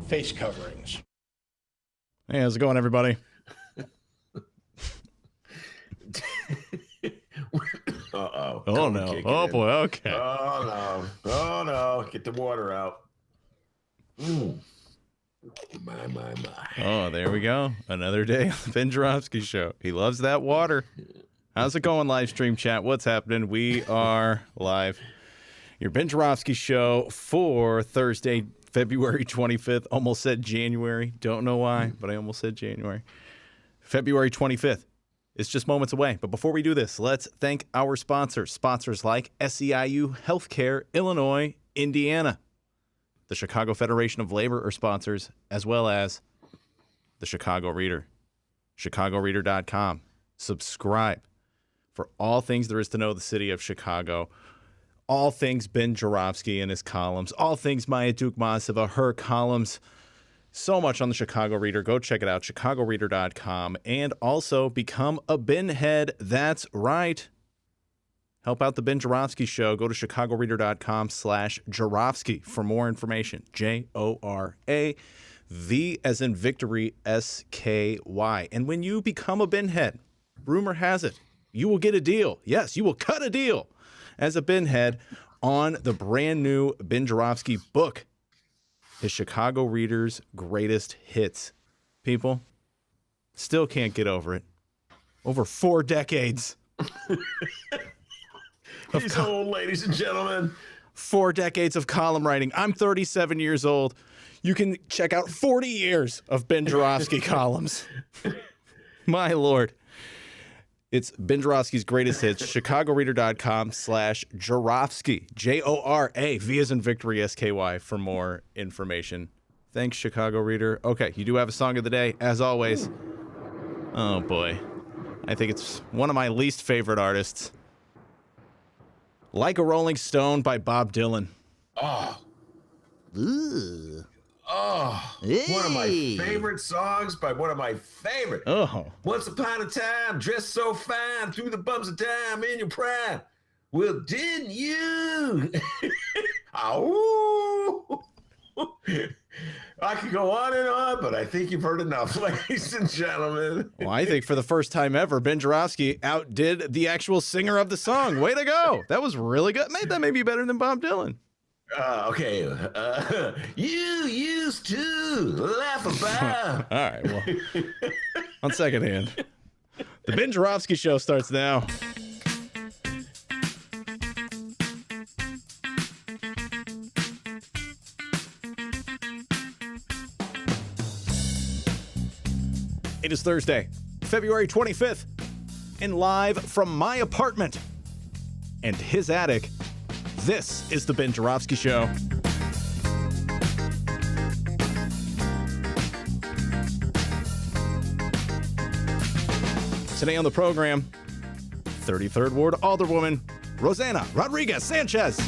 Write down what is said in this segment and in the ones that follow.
face coverings. Hey, how's it going, everybody? Uh-oh. Oh, no. Oh, boy. Okay. Oh, no. Oh, no. Get the water out. My. Oh, there we go. Another day on the Ben Joravsky Show. He loves that water. How's it going, live stream chat? What's happening? We are live. Your Ben Joravsky Show for Thursday, February 25th. Almost said January. Don't know why, but I almost said January. February 25th. It's just moments away. But before we do this, let's thank our sponsors. Sponsors like SEIU Healthcare, Illinois, Indiana. The Chicago Federation of Labor are sponsors, as well as the Chicago Reader. ChicagoReader.com. Subscribe for all things there is to know the city of Chicago. All things Ben Joravsky and his columns. All things Maya Dukmasova, her columns. So much on the Chicago Reader. Go check it out, ChicagoReader.com. And also become a Ben head. That's right. Help out the Ben Joravsky Show. Go to ChicagoReader.com/Joravsky for more information. J-O-R-A, V as in victory, S-K-Y. And when you become a Ben head, rumor has it, you will get a deal. Yes, you will cut a deal as a Ben head on the brand new Ben Joravsky book, his Chicago Reader's Greatest Hits. People, still can't get over it. Over 4 decades. He's old, ladies and gentlemen. 4 decades of column writing. I'm 37 years old. You can check out 40 years of Ben Joravsky columns. My Lord. It's Ben Joravsky's Greatest Hits, ChicagoReader.com/Joravsky, J-O-R-A, V as in victory, S-K-Y, for more information. Thanks, Chicago Reader. Okay, you do have a song of the day, as always. Oh, boy. I think it's one of my least favorite artists. Like a Rolling Stone by Bob Dylan. Oh. Ooh. Oh, hey. One of my favorite songs by one of my favorite. Oh. Once upon a time, dressed so fine, through the bumps of time in your prime. Well, didn't you? Oh. I could go on and on, but I think you've heard enough, ladies and gentlemen. Well, I think for the first time ever, Ben Joravsky outdid the actual singer of the song. Way to go. That was really good. That may be better than Bob Dylan. Okay. You used to laugh about. All right, well, on second hand, the Ben Joravsky Show starts now. It is Thursday, February 25th, and live from my apartment and his attic, this is the Ben Joravsky Show. Today on the program, 33rd Ward Alderwoman, Rossana Rodriguez Sanchez.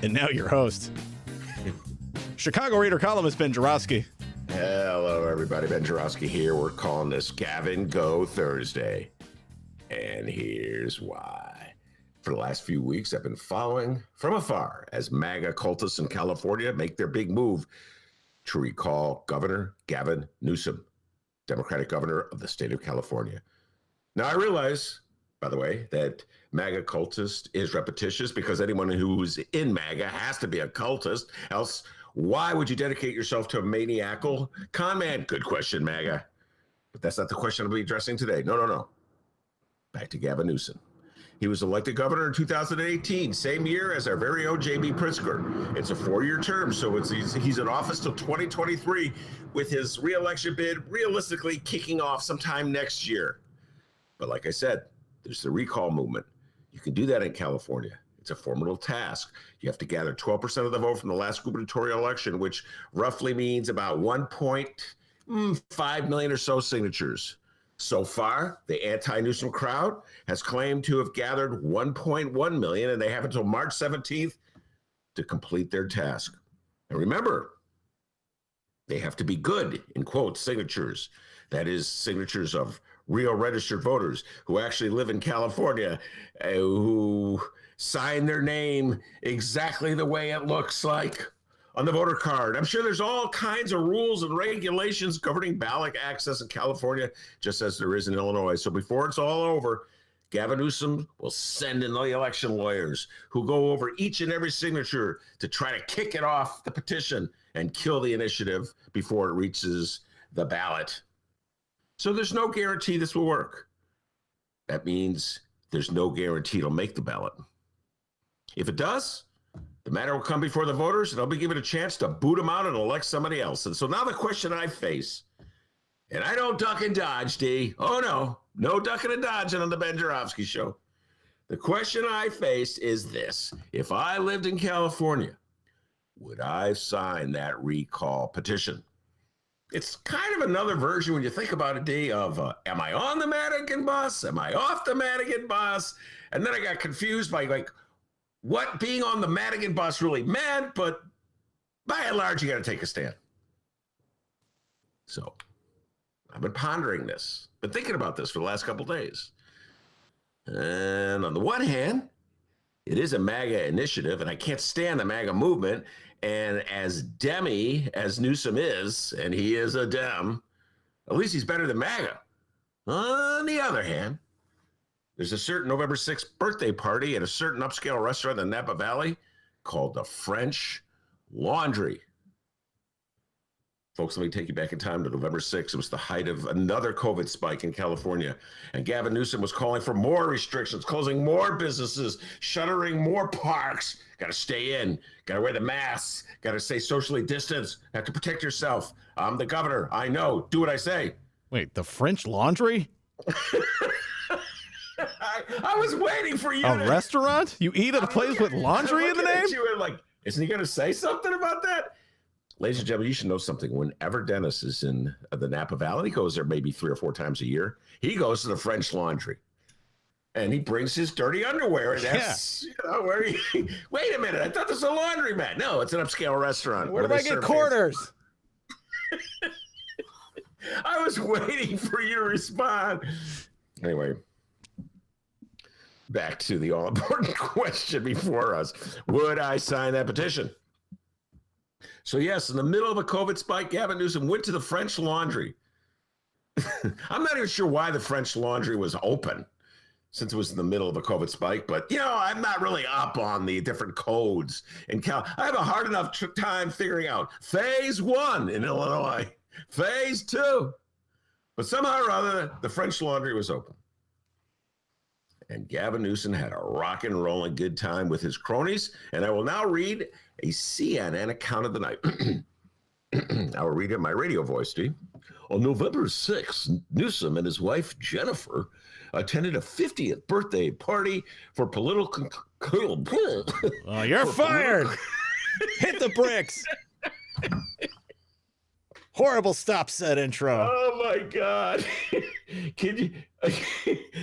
And now your host, Chicago Reader columnist Ben Joravsky. Hello, everybody. Ben Joravsky here. We're calling this Gavin Go Thursday. And here's why. For the last few weeks, I've been following from afar as MAGA cultists in California make their big move to recall Governor Gavin Newsom, Democratic governor of the state of California. Now, I realize, by the way, that MAGA cultist is repetitious because anyone who's in MAGA has to be a cultist, else why would you dedicate yourself to a maniacal con man? Good question, MAGA. But that's not the question I'll be addressing today. No. Back to Gavin Newsom. He was elected governor in 2018, same year as our very own J.B. Pritzker. It's a 4-year term, so he's in office till 2023, with his re-election bid realistically kicking off sometime next year. But like I said, there's the recall movement. You can do that in California. It's a formidable task. You have to gather 12% of the vote from the last gubernatorial election, which roughly means about 1.5 million or so signatures. So far, the anti-Newsom crowd has claimed to have gathered 1.1 million, and they have until March 17th to complete their task. And remember, they have to be good, in quotes, signatures. That is, signatures of real registered voters who actually live in California, who sign their name exactly the way it looks like on the voter card. I'm sure there's all kinds of rules and regulations governing ballot access in California, just as there is in Illinois. So before it's all over, Gavin Newsom will send in the election lawyers who go over each and every signature to try to kick it off the petition and kill the initiative before it reaches the ballot. So there's no guarantee this will work. That means there's no guarantee it'll make the ballot. If it does, the matter will come before the voters and they'll be given a chance to boot them out and elect somebody else. And so now the question I face, and I don't duck and dodge, D. Oh, no ducking and dodging on the Ben Joravsky Show. The question I face is this. If I lived in California, would I sign that recall petition? It's kind of another version, when you think about it, D, of am I on the Madigan bus? Am I off the Madigan bus? And then I got confused by what being on the Madigan bus really meant, but by and large, you got to take a stand. So I've been pondering this, been thinking about this for the last couple of days. And on the one hand, it is a MAGA initiative, and I can't stand the MAGA movement. And as Demi as Newsom is, and he is a Dem, at least he's better than MAGA. On the other hand, there's a certain November 6th birthday party at a certain upscale restaurant in Napa Valley called the French Laundry. Folks, let me take you back in time to November 6th. It was the height of another COVID spike in California. And Gavin Newsom was calling for more restrictions, closing more businesses, shuttering more parks. Got to stay in, got to wear the masks, got to stay socially distanced, have to protect yourself. I'm the governor. I know. Do what I say. Wait, the French Laundry? I was waiting for you. A restaurant? You eat at a place with laundry in the name? You were like, isn't he going to say something about that? Ladies and gentlemen, you should know something. Whenever Dennis is in the Napa Valley, he goes there maybe 3 or 4 times a year. He goes to the French Laundry. And he brings his dirty underwear. And that's, where he... Wait a minute. I thought this was a laundromat. No, it's an upscale restaurant. Where do I get quarters? I was waiting for you to respond. Anyway, back to the all-important question before us. Would I sign that petition? So yes, in the middle of a COVID spike, Gavin Newsom went to the French Laundry. I'm not even sure why the French Laundry was open, since it was in the middle of a COVID spike. But, I'm not really up on the different codes in Cal. I have a hard enough time figuring out phase 1 in Illinois, phase 2. But somehow or other, the French Laundry was open. And Gavin Newsom had a rock and rolling good time with his cronies. And I will now read a CNN account of the night. I will read it in my radio voice, Steve. On November 6th, Newsom and his wife, Jennifer, attended a 50th birthday party for political... Oh, you're fired! Hit the bricks! Horrible stop set intro. Oh, my God. Can you...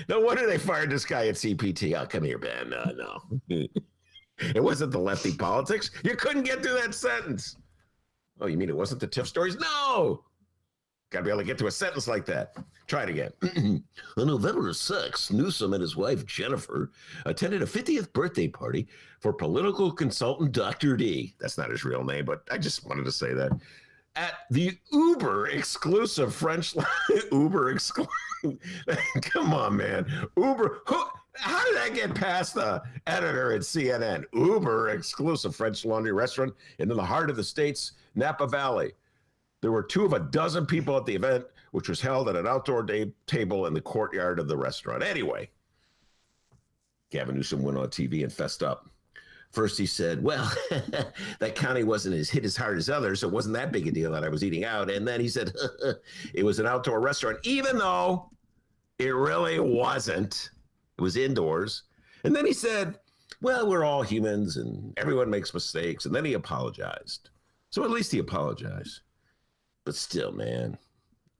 No wonder they fired this guy at CPT. Oh, come here, Ben. No. It wasn't the lefty politics. You couldn't get through that sentence. Oh, you mean it wasn't the TIF stories? No. Got to be able to get to a sentence like that. Try it again. On November 6th, Newsom and his wife, Jennifer, attended a 50th birthday party for political consultant Dr. D. That's not his real name, but I just wanted to say that. At the Uber exclusive French Uber exclusive. Come on, man. Uber. How did that get past the editor at CNN? Uber exclusive French Laundry restaurant in the heart of the state's Napa Valley. There were 2 of a dozen people at the event, which was held at an outdoor table in the courtyard of the restaurant. Anyway, Gavin Newsom went on TV and fessed up. First, he said, well, that county wasn't hit as hard as others, so it wasn't that big a deal that I was eating out. And then he said, it was an outdoor restaurant, even though it really wasn't. It was indoors. And then he said, well, we're all humans and everyone makes mistakes. And then he apologized. So at least he apologized. But still, man,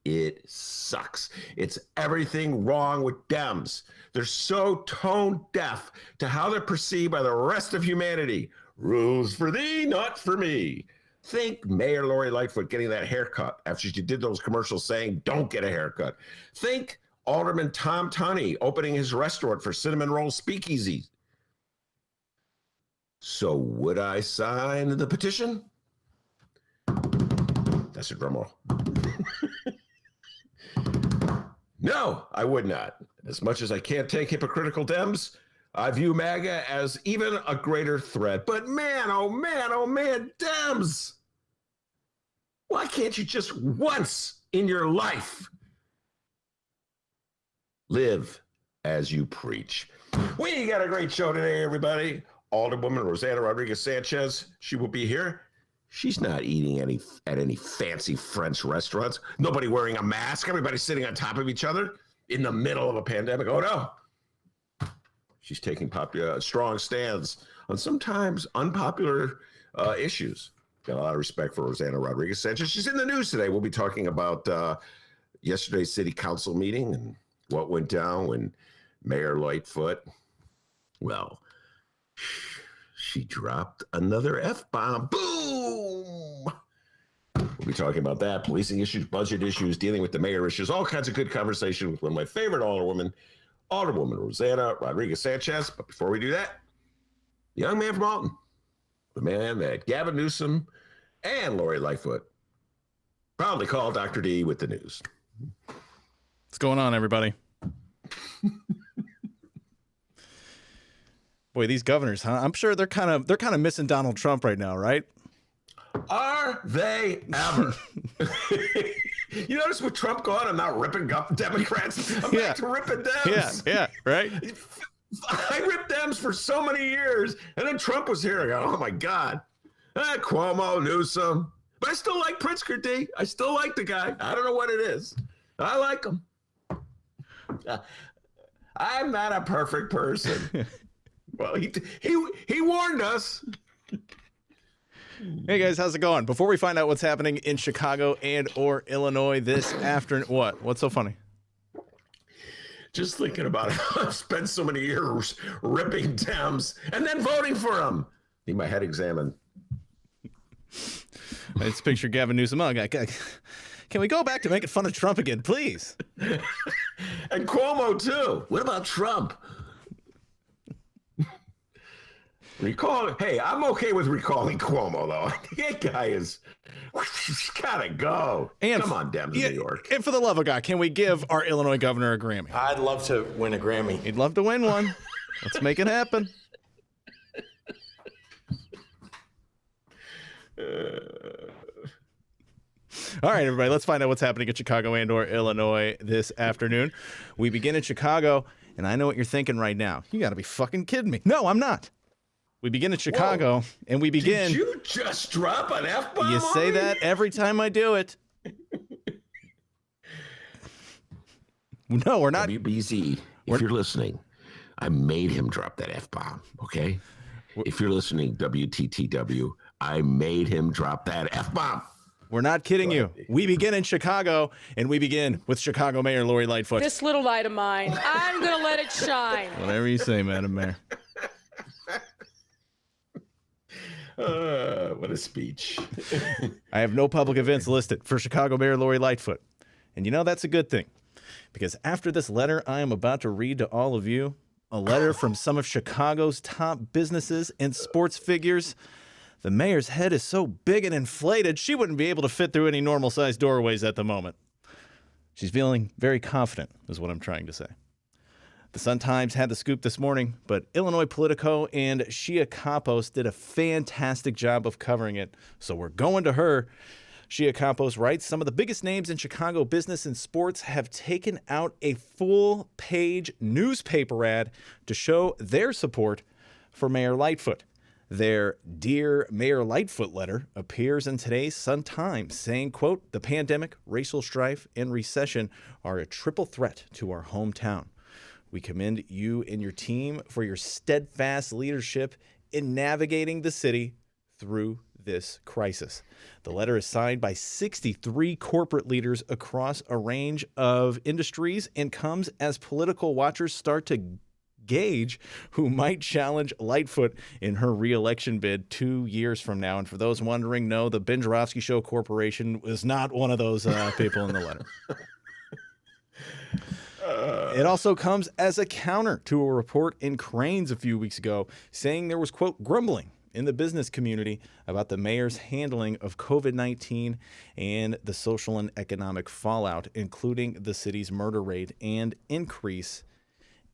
it sucks. It's everything wrong with Dems. They're so tone deaf to how they're perceived by the rest of humanity. Rules for thee, not for me. Think Mayor Lori Lightfoot getting that haircut after she did those commercials saying, don't get a haircut. Think Alderman Tom Tunney opening his restaurant for Cinnamon Roll Speakeasy. So would I sign the petition? That's a drum roll. No, I would not. As much as I can't take hypocritical Dems, I view MAGA as even a greater threat. But man, oh man, Dems! Why can't you just once in your life live as you preach? We got a great show today, everybody. Alderwoman Rossana Rodriguez Sanchez, she will be here. She's not eating at any fancy French restaurants. Nobody wearing a mask. Everybody sitting on top of each other in the middle of a pandemic. Oh, no. She's taking strong stands on sometimes unpopular issues. Got a lot of respect for Rossana Rodriguez Sanchez. She's in the news today. We'll be talking about yesterday's city council meeting and what went down when Mayor Lightfoot, well, she dropped another F-bomb. Boom! We'll be talking about that, policing issues, budget issues, dealing with the mayor issues, all kinds of good conversation with one of my favorite Alderwoman Rossana Rodriguez Sanchez. But before we do that, the young man from Alton, the man that Gavin Newsom and Lori Lightfoot proudly call Dr. D with the news. What's going on, everybody? Boy, these governors, huh? I'm sure they're kind of missing Donald Trump right now, right? Are they ever? You notice with Trump gone, I'm not ripping up Democrats. I'm back to ripping Dems. Yeah, right. I ripped Dems for so many years, and then Trump was here. I go, oh my God. Cuomo, Newsom. But I still like Pritzker, D. I still like the guy. I don't know what it is. I like him. I'm not a perfect person. Well, he warned us. Hey guys, how's it going? Before we find out what's happening in Chicago and or Illinois this afternoon, what's so funny? Just thinking about it. I've spent so many years ripping Dems and then voting for them. Need my head examined. Let's picture Gavin Newsom. Oh, can we go back to making fun of Trump again, please? And Cuomo too. What about Trump? Hey, I'm okay with recalling Cuomo, though. That guy he's gotta go. And come on, Dems, New York. And for the love of God, can we give our Illinois governor a Grammy? I'd love to win a Grammy. He'd love to win one. Let's make it happen. All right, everybody, let's find out what's happening in Chicago and or Illinois this afternoon. We begin in Chicago, and I know what you're thinking right now. You got to be fucking kidding me. No, I'm not. We begin in Chicago, and we begin... Did you just drop an F-bomb? You say that every time I do it. No, we're not... WBZ, if you're listening, I made him drop that F-bomb, okay? If you're listening, WTTW, I made him drop that F-bomb. We're not kidding you. We begin in Chicago, and we begin with Chicago Mayor Lori Lightfoot. This little light of mine, I'm going to let it shine. Whatever you say, Madam Mayor. What a speech. I have no public events listed for Chicago Mayor Lori Lightfoot. And you know, that's a good thing. Because after this letter I am about to read to all of you, a letter from some of Chicago's top businesses and sports figures, the mayor's head is so big and inflated, she wouldn't be able to fit through any normal-sized doorways at the moment. She's feeling very confident, is what I'm trying to say. The Sun-Times had the scoop this morning, but Illinois Politico and Shia Campos did a fantastic job of covering it, so we're going to her. Shia Campos writes, some of the biggest names in Chicago business and sports have taken out a full-page newspaper ad to show their support for Mayor Lightfoot. Their Dear Mayor Lightfoot letter appears in today's Sun-Times, saying, quote, the pandemic, racial strife, and recession are a triple threat to our hometown. We commend you and your team for your steadfast leadership in navigating the city through this crisis. The letter is signed by 63 corporate leaders across a range of industries and comes as political watchers start to gauge who might challenge Lightfoot in her re-election bid 2 years from now. And for those wondering, no, the Ben Joravsky Show Corporation is not one of those people in the letter. It also comes as a counter to a report in Cranes a few weeks ago saying there was, quote, grumbling in the business community about the mayor's handling of COVID-19 and the social and economic fallout, including the city's murder rate and increase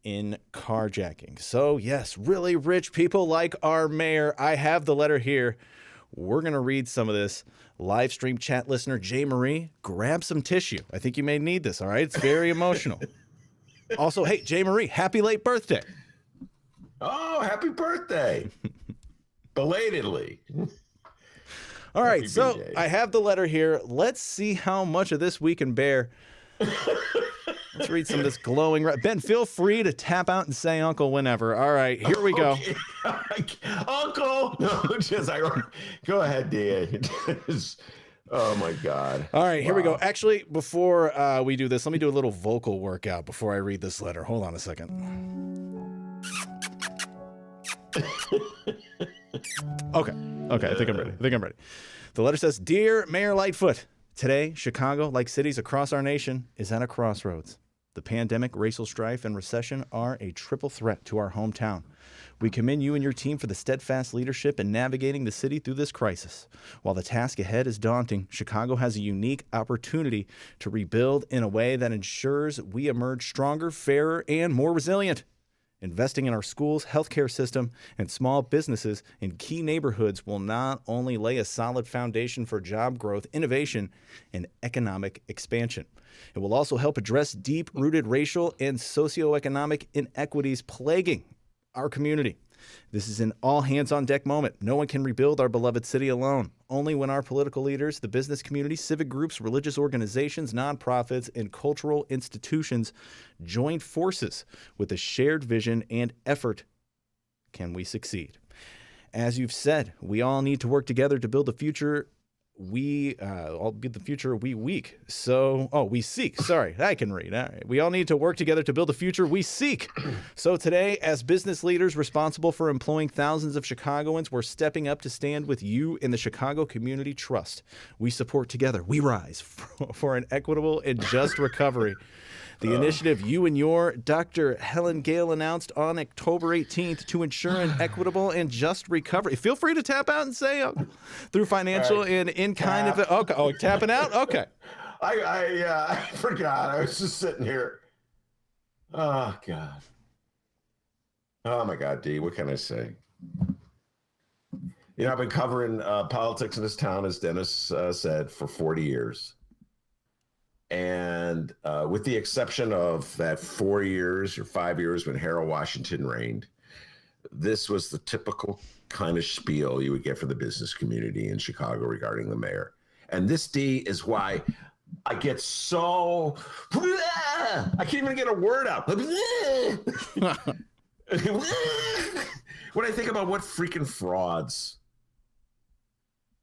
in carjacking. So, yes, really rich people like our mayor. I have the letter here. We're going to read some of this. Live stream chat listener Jay Marie, grab some tissue. I think you may need this, all right? It's very emotional. Also, hey, Jay Marie, happy late birthday. Oh, happy birthday. Belatedly. All right, Happy so birthday. I have the letter here. Let's see how much of this we can bear. Let's read some of this glowing. Ben, feel free to tap out and say uncle whenever. All right, here we go. Okay. Uncle. No, go ahead, Dan. Oh, my God. All right, here we go. Actually, before we do this, let me do a little vocal workout before I read this letter. Hold on a second. Okay, I think I'm ready. The letter says, Dear Mayor Lightfoot, today, Chicago, like cities across our nation, is at a crossroads. The pandemic, racial strife, and recession are a triple threat to our hometown. We commend you and your team for the steadfast leadership in navigating the city through this crisis. While the task ahead is daunting, Chicago has a unique opportunity to rebuild in a way that ensures we emerge stronger, fairer, and more resilient. Investing in our schools, healthcare system, and small businesses in key neighborhoods will not only lay a solid foundation for job growth, innovation, and economic expansion. It will also help address deep-rooted racial and socioeconomic inequities plaguing our community. This is an all-hands-on-deck moment. No one can rebuild our beloved city alone. Only when our political leaders, the business community, civic groups, religious organizations, nonprofits, and cultural institutions join forces with a shared vision and effort can we succeed. As you've said, we all need to work together to build the future we seek. Sorry, I can read. All right. We all need to work together to build the future we seek. So today, as business leaders responsible for employing thousands of Chicagoans, we're stepping up to stand with you in the Chicago Community Trust. We support together. We rise for an equitable and just recovery. The initiative you and your Dr. Helen Gale announced on October 18th to ensure an equitable and just recovery. Feel free to tap out and say through financial and in-kind of the... Okay. Oh, tapping out? Okay. I forgot. I was just sitting here. Oh, God. Oh, my God, D. What can I say? You know, I've been covering politics in this town, as Dennis said, for 40 years. And with the exception of that 4 years or 5 years when Harold Washington reigned, this was the typical kind of spiel you would get from the business community in Chicago regarding the mayor. And this, D, is why I get so... I can't even get a word out. When I think about what freaking frauds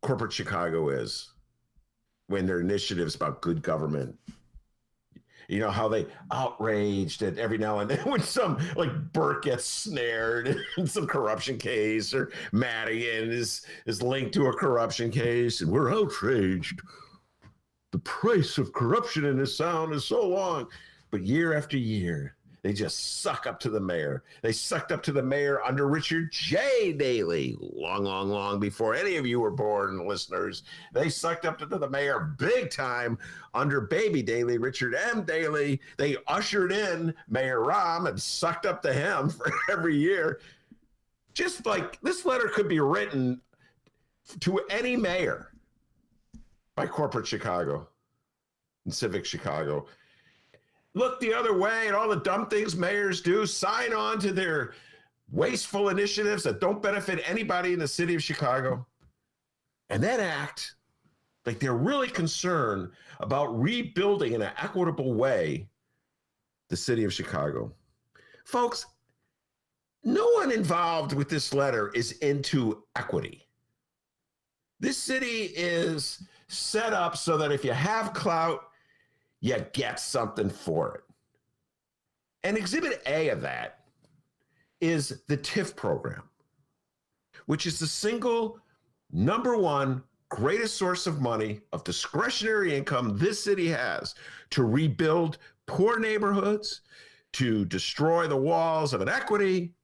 corporate Chicago is, when their initiatives about good government, you know, how they outraged it every now and then when some, like, Burke gets snared in some corruption case, or Madigan is linked to a corruption case, and we're outraged. The price of corruption in this town is so long. But year after year, they just suck up to the mayor. They sucked up to the mayor under Richard J. Daley, long before any of you were born, listeners. They sucked up to the mayor big time under baby Daley, Richard M. Daley. They ushered in Mayor Rahm and sucked up to him for every year. Just like this letter could be written to any mayor by corporate Chicago and civic Chicago. Look the other way at all the dumb things mayors do, sign on to their wasteful initiatives that don't benefit anybody in the city of Chicago, and then act like they're really concerned about rebuilding in an equitable way the city of Chicago. Folks, no one involved with this letter is into equity. This city is set up so that if you have clout, you get something for it. And Exhibit A of that is the TIF program, which is the single number one greatest source of money, of discretionary income this city has to rebuild poor neighborhoods, to destroy the walls of inequity,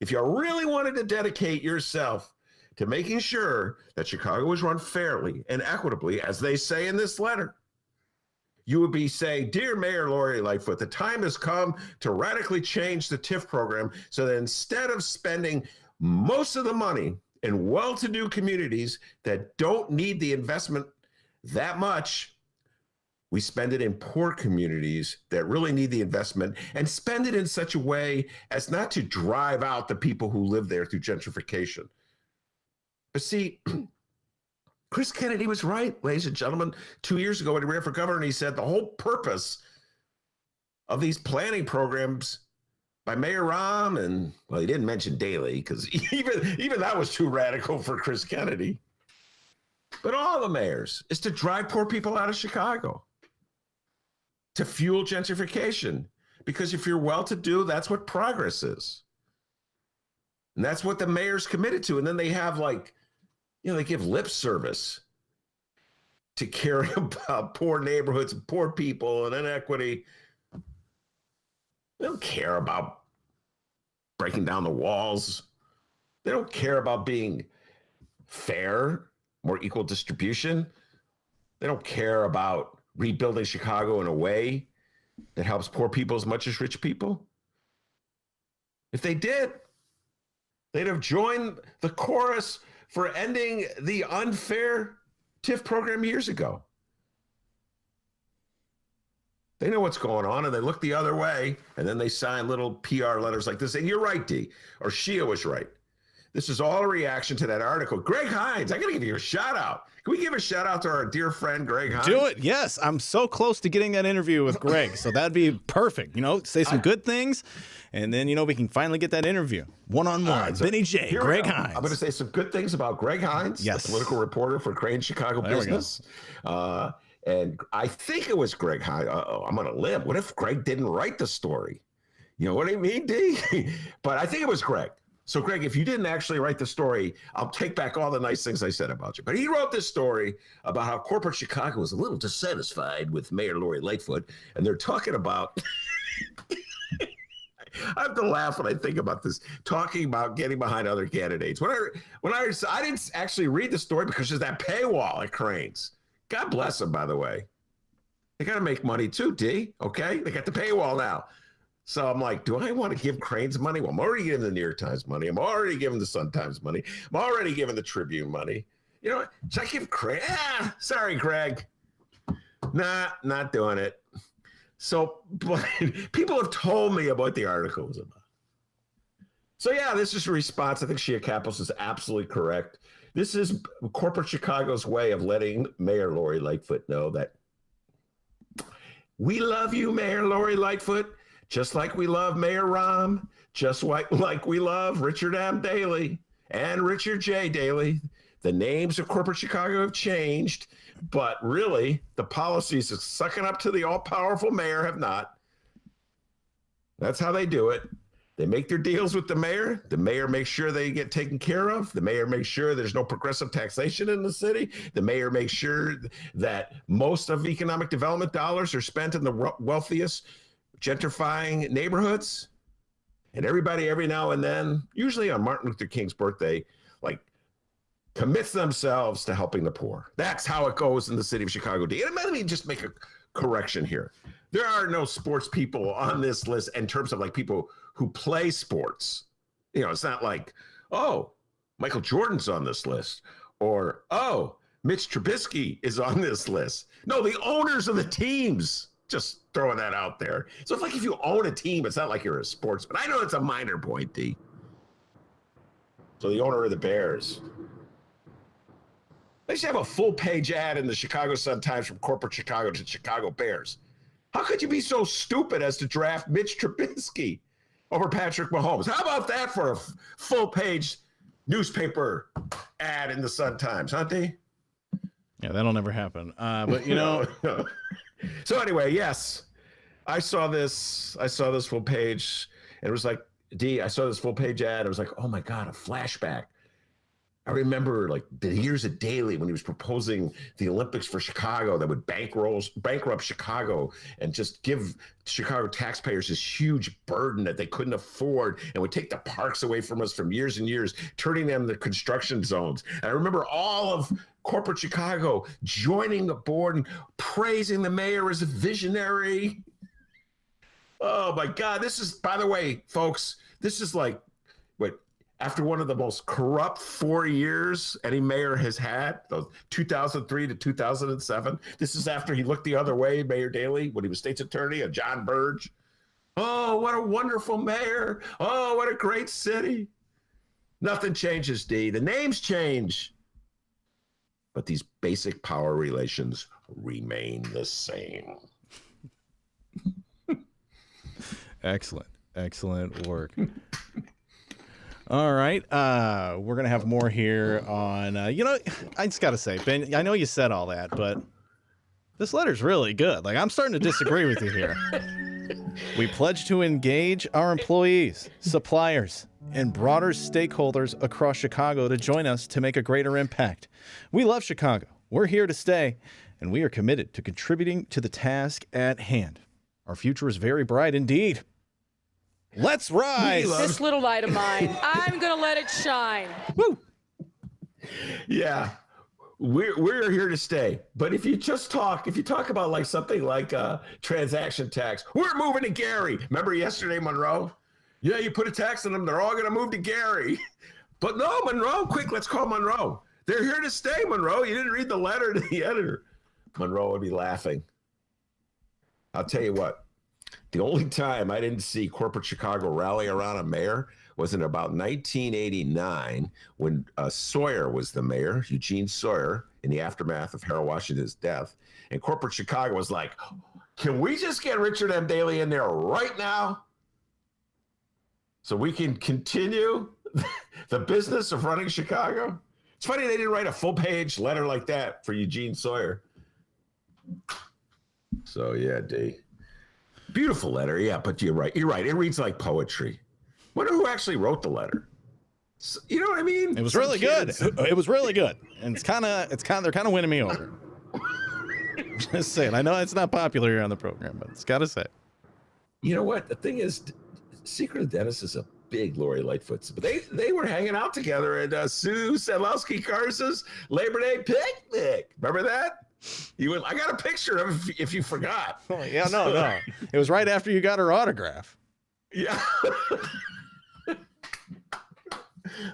if you really wanted to dedicate yourself to making sure that Chicago was run fairly and equitably, as they say in this letter, you would be saying, Dear Mayor Lori Lightfoot, the time has come to radically change the TIF program so that instead of spending most of the money in well-to-do communities that don't need the investment that much, we spend it in poor communities that really need the investment, and spend it in such a way as not to drive out the people who live there through gentrification. But see, Chris Kennedy was right, ladies and gentlemen, 2 years ago when he ran for governor, and he said the whole purpose of these planning programs by Mayor Rahm, and well, he didn't mention Daley because even that was too radical for Chris Kennedy, but all the mayors, is to drive poor people out of Chicago, to fuel gentrification. Because if you're well-to-do, that's what progress is. And that's what the mayor's committed to. And then they have they give lip service to caring about poor neighborhoods, and poor people, and inequity. They don't care about breaking down the walls. They don't care about being fair, more equal distribution. They don't care about rebuilding Chicago in a way that helps poor people as much as rich people. If they did, they'd have joined the chorus for ending the unfair TIF program years ago. They know what's going on, and they look the other way, and then they sign little PR letters like this. And you're right, D, or Shia was right. This is all a reaction to that article. Greg Hines, I got to give you a shout out. Can we give a shout out to our dear friend, Greg Hines? Do it. Yes. I'm so close to getting that interview with Greg. So that'd be perfect. Say some good things. And then, we can finally get that interview one-on-one. Right, so Benny J, Greg Hines. I'm going to say some good things about Greg Hines, yes, the political reporter for Crane Chicago Business. And I think it was Greg Hines. I'm going to limp. What if Greg didn't write the story? You know what I mean, D? But I think it was Greg. So, Greg, if you didn't actually write the story, I'll take back all the nice things I said about you. But he wrote this story about how corporate Chicago was a little dissatisfied with Mayor Lori Lightfoot. And they're talking about, I have to laugh when I think about this, talking about getting behind other candidates. I didn't actually read the story because there's that paywall at Crane's. God bless them, by the way. They got to make money too, D. Okay? They got the paywall now. So I'm like, do I want to give Crane's money? Well, I'm already giving the New York Times money. I'm already giving the Sun Times money. I'm already giving the Tribune money. You know what? Should I give Craig? Sorry, Greg. Nah, not doing it. So but people have told me about the article was about. So yeah, this is a response. I think Shia Kapos is absolutely correct. This is corporate Chicago's way of letting Mayor Lori Lightfoot know that we love you, Mayor Lori Lightfoot, just like we love Mayor Rahm, just like we love Richard M. Daley and Richard J. Daley. The names of corporate Chicago have changed, but really the policies of sucking up to the all-powerful mayor have not. That's how they do it. They make their deals with the mayor. The mayor makes sure they get taken care of. The mayor makes sure there's no progressive taxation in the city. The mayor makes sure that most of economic development dollars are spent in the wealthiest gentrifying neighborhoods. And everybody every now and then, usually on Martin Luther King's birthday, commits themselves to helping the poor. That's how it goes in the city of Chicago. And let me just make a correction here. There are no sports people on this list in terms of people who play sports. It's not like, oh, Michael Jordan's on this list, or, oh, Mitch Trubisky is on this list. No, the owners of the teams. Just throwing that out there. So it's if you own a team, it's not like you're a sportsman. I know it's a minor point, D. So the owner of the Bears. They should have a full-page ad in the Chicago Sun-Times from corporate Chicago to Chicago Bears. How could you be so stupid as to draft Mitch Trubisky over Patrick Mahomes? How about that for a full-page newspaper ad in the Sun-Times, huh, D? Yeah, that'll never happen. But, So anyway, yes, I saw this full page, and it was like, D, I saw this full page ad. It was like, oh my God, a flashback I remember like the years of Daley when he was proposing the Olympics for Chicago that would bankrupt Chicago and just give Chicago taxpayers this huge burden that they couldn't afford and would take the parks away from us from years and years, turning them into construction zones. And I remember all of corporate Chicago joining the board and praising the mayor as a visionary. Oh my God. This is, by the way, folks, this is like what, after one of the most corrupt 4 years any mayor has had, those 2003 to 2007. This is after he looked the other way, Mayor Daley, when he was state's attorney, and John Burge. Oh, what a wonderful mayor. Oh, what a great city. Nothing changes, D. The names change. But these basic power relations remain the same. Excellent work. All right, we're gonna have more here on. I just gotta say, Ben, I know you said all that, but this letter's really good. Like, I'm starting to disagree with you here. We pledge to engage our employees, suppliers, and broader stakeholders across Chicago to join us to make a greater impact. We love Chicago. We're here to stay, and we are committed to contributing to the task at hand. Our future is very bright indeed. Let's rise. This little light of mine, I'm going to let it shine. Woo. Yeah, we're here to stay. But if you talk about like something like transaction tax, we're moving to Gary. Remember yesterday, Monroe? Yeah, you put a tax on them, they're all going to move to Gary. But no, Monroe, quick, let's call Monroe. They're here to stay, Monroe. You didn't read the letter to the editor. Monroe would be laughing. I'll tell you what. The only time I didn't see corporate Chicago rally around a mayor was in about 1989 when Sawyer was the mayor, Eugene Sawyer, in the aftermath of Harold Washington's death. And corporate Chicago was like, can we just get Richard M. Daley in there right now so we can continue the business of running Chicago? It's funny they didn't write a full-page letter like that for Eugene Sawyer. So, yeah, D. Beautiful letter, yeah, but you're right. It reads like poetry. Wonder who actually wrote the letter. So, you know what I mean? It was really good. It was really good, and they're kind of winning me over. Just saying. I know it's not popular here on the program, but it's got to say. You know what? The thing is, Secret of Dennis is a big Lori Lightfoot. But they were hanging out together at Sue Sadlowski Carson's Labor Day picnic. Remember that? I got a picture of it if you forgot. Oh, yeah, no. It was right after you got her autograph. Yeah.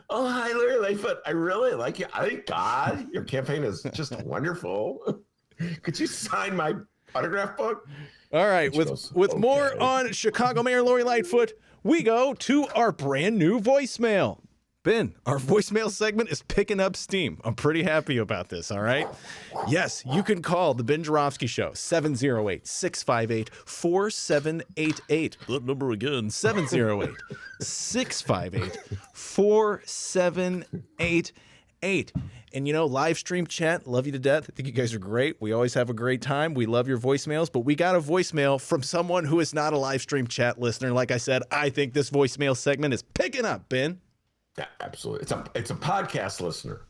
Oh, hi, Lori Lightfoot. I really like you. I think, God, your campaign is just wonderful. Could you sign my autograph book? All right, with more on Chicago Mayor Lori Lightfoot, we go to our brand new voicemail. Ben, our voicemail segment is picking up steam. I'm pretty happy about this, all right? Yes, you can call the Ben Joravsky Show, 708-658-4788. That number again, 708-658-4788. And, live stream chat, love you to death. I think you guys are great. We always have a great time. We love your voicemails, but we got a voicemail from someone who is not a live stream chat listener. Like I said, I think this voicemail segment is picking up, Ben. Yeah, absolutely. It's a podcast listener.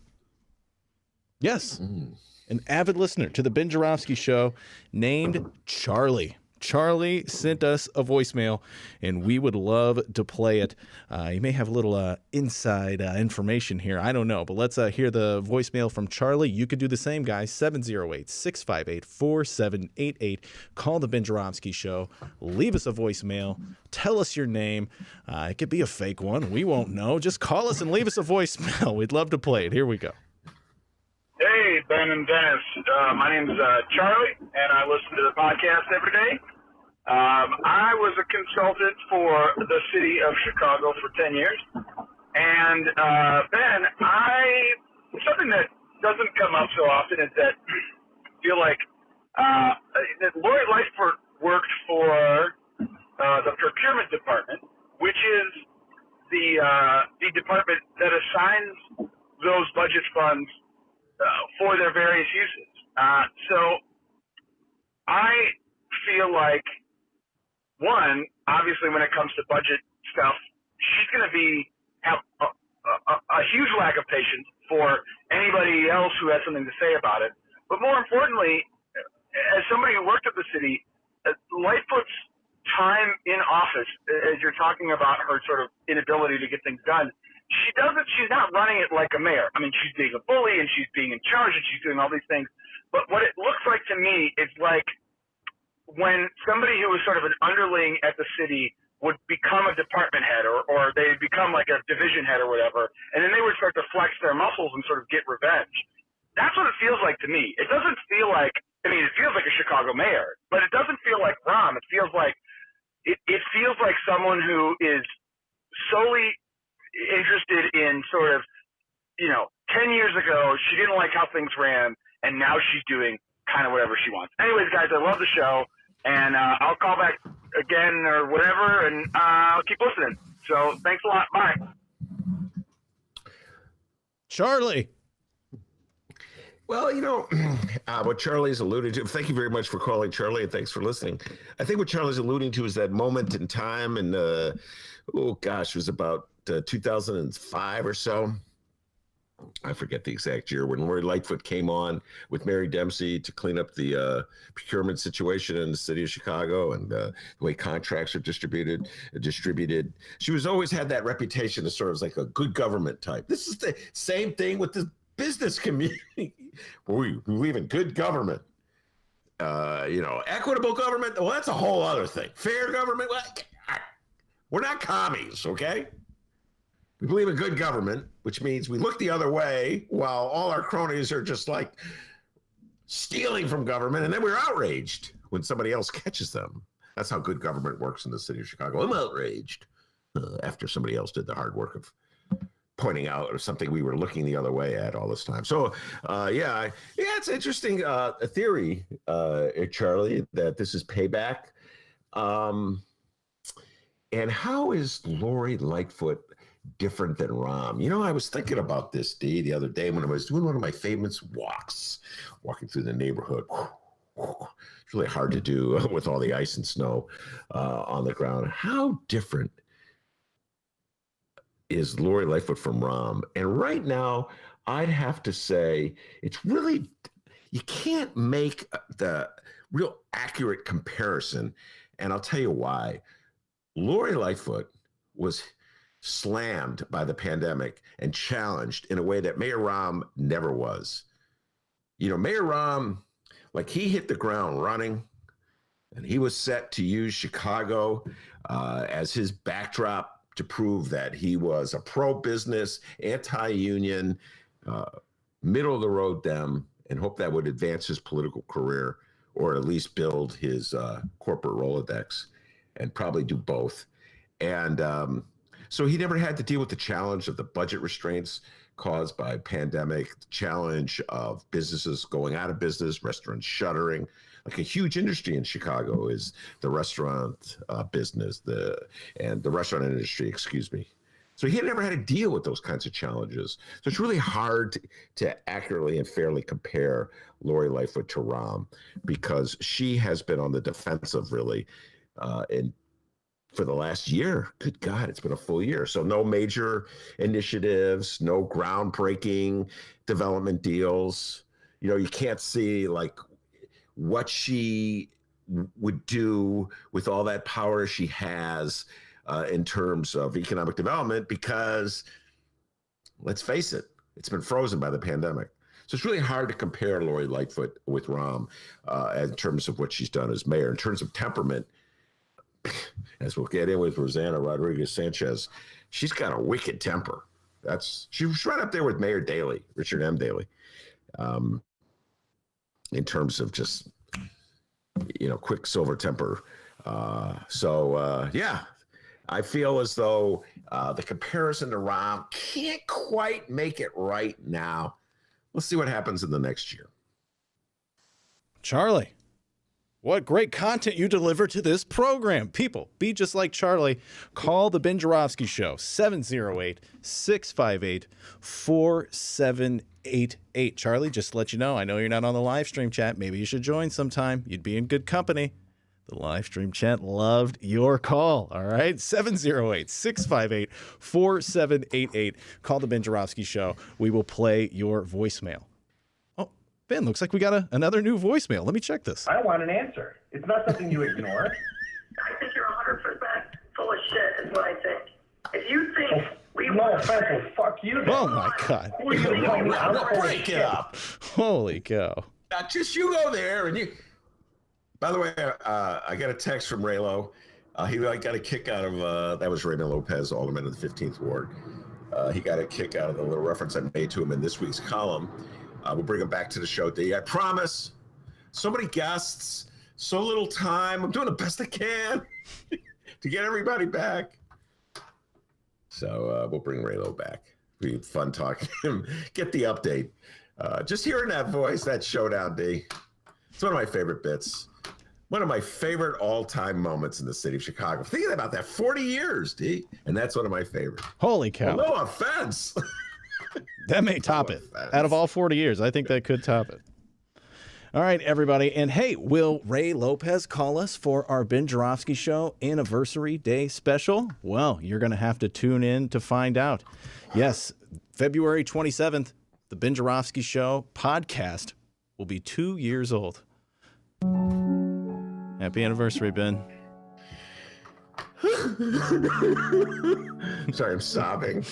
Yes. An avid listener to the Ben Joravsky Show named Charlie. Charlie sent us a voicemail, and we would love to play it. You may have a little inside information here. I don't know, but let's hear the voicemail from Charlie. You could do the same, guys. 708-658-4788. Call the Ben Joravsky Show. Leave us a voicemail. Tell us your name. It could be a fake one. We won't know. Just call us and leave us a voicemail. We'd love to play it. Here we go. Hey, Ben and Dennis. My name's Charlie, and I listen to the podcast every day. I was a consultant for the city of Chicago for 10 years. And, Ben, something that doesn't come up so often is that I feel like that Lori Lightfoot worked for the procurement department, which is the department that assigns those budget funds for their various uses. So I feel like, one, obviously when it comes to budget stuff, she's going to have a huge lack of patience for anybody else who has something to say about it. But more importantly, as somebody who worked at the city, Lightfoot's time in office, as you're talking about her sort of inability to get things done, she's not running it like a mayor. I mean, she's being a bully and she's being in charge and she's doing all these things. But what it looks like to me is like when somebody who was sort of an underling at the city would become a department head or they'd become like a division head or whatever, and then they would start to flex their muscles and sort of get revenge. That's what it feels like to me. It doesn't feel like, I mean, it feels like a Chicago mayor, but it doesn't feel like Rahm. It feels like someone who is solely interested in sort of, 10 years ago, she didn't like how things ran, and now she's doing kind of whatever she wants. Anyways, guys, I love the show, and I'll call back again or whatever, and I'll keep listening. So thanks a lot. Bye. Charlie. Well, what Charlie's alluding to, thank you very much for calling, Charlie, and thanks for listening. I think what Charlie's alluding to is that moment in time, and it was about 2005 or so. I forget the exact year, when Lori Lightfoot came on with Mary Dempsey to clean up the procurement situation in the city of Chicago and the way contracts are distributed. She was always had that reputation as sort of like a good government type. This is the same thing with the business community. We believe in good government. Equitable government, well, that's a whole other thing. Fair government, well, we're not commies, okay? We believe in good government, which means we look the other way while all our cronies are just like stealing from government, and then we're outraged when somebody else catches them. That's how good government works in the city of Chicago. I'm outraged after somebody else did the hard work of pointing out or something we were looking the other way at all this time. So, it's interesting a theory, Charlie, that this is payback. And how is Lori Lightfoot different than Rahm? I was thinking about this the other day when I was doing one of my famous walks, walking through the neighborhood. It's really hard to do with all the ice and snow on the ground. How different is Lori Lightfoot from Rahm? And right now, I'd have to say it's really, you can't make the real accurate comparison. And I'll tell you why. Lori Lightfoot was slammed by the pandemic and challenged in a way that Mayor Rahm never was. Mayor Rahm, like, he hit the ground running, and he was set to use Chicago as his backdrop to prove that he was a pro-business, anti-union, middle-of-the-road Dem, and hope that would advance his political career or at least build his corporate Rolodex, and probably do both. And so he never had to deal with the challenge of the budget restraints caused by pandemic, the challenge of businesses going out of business, restaurants shuttering. Like, a huge industry in Chicago is the restaurant business, the restaurant industry, excuse me. So he never had to deal with those kinds of challenges. So it's really hard to accurately and fairly compare Lori Lightfoot to Rahm, because she has been on the defensive really for the last year. Good God, it's been a full year. So no major initiatives, no groundbreaking development deals. You can't see like what she would do with all that power she has in terms of economic development, because let's face it, it's been frozen by the pandemic. So it's really hard to compare Lori Lightfoot with Rahm in terms of what she's done as mayor. In terms of temperament, as we'll get in with Rossana Rodriguez Sanchez, she's got a wicked temper. She was right up there with Mayor Daley, Richard M. Daley, in terms of just, quick silver temper. I feel as though the comparison to Rahm can't quite make it right now. Let's see what happens in the next year. Charlie, what great content you deliver to this program. People, be just like Charlie. Call the Ben Joravsky Show, 708-658-4788. Charlie, just to let you know, I know you're not on the live stream chat. Maybe you should join sometime. You'd be in good company. The live stream chat loved your call. All right. 708-658-4788. Call the Ben Jarofsky Show. We will play your voicemail. Oh, Ben, looks like we got another new voicemail. Let me check this. I want an answer. It's not something you ignore. I think you're 100% full of shit, is what I think. If you think No offense, fuck you. Oh, my God. Who are you to tell me I'm full of Break shit? it up. Holy cow. Just you go there and you. By the way, I got a text from Raylo. He got a kick out of that was Raymond Lopez, Alderman of the 15th Ward. He got a kick out of the little reference I made to him in this week's column. We'll bring him back to the show, D. I promise. So many guests, so little time. I'm doing the best I can to get everybody back. So we'll bring Raylo back. It'll be fun talking to him. Get the update. Just hearing that voice, that showdown, D. It's one of my favorite bits. One of my favorite all-time moments in the city of Chicago. Thinking about that, 40 years, D. And that's one of my favorites. Holy cow. Well, no offense. That may top it. Out of all 40 years, I think that could top it. All right, everybody. And hey, will Ray Lopez call us for our Ben Jarofsky Show Anniversary Day special? Well, you're going to have to tune in to find out. Yes, February 27th, the Ben Jarofsky Show podcast will be 2 years old. Happy anniversary, Ben. I'm sorry, I'm sobbing.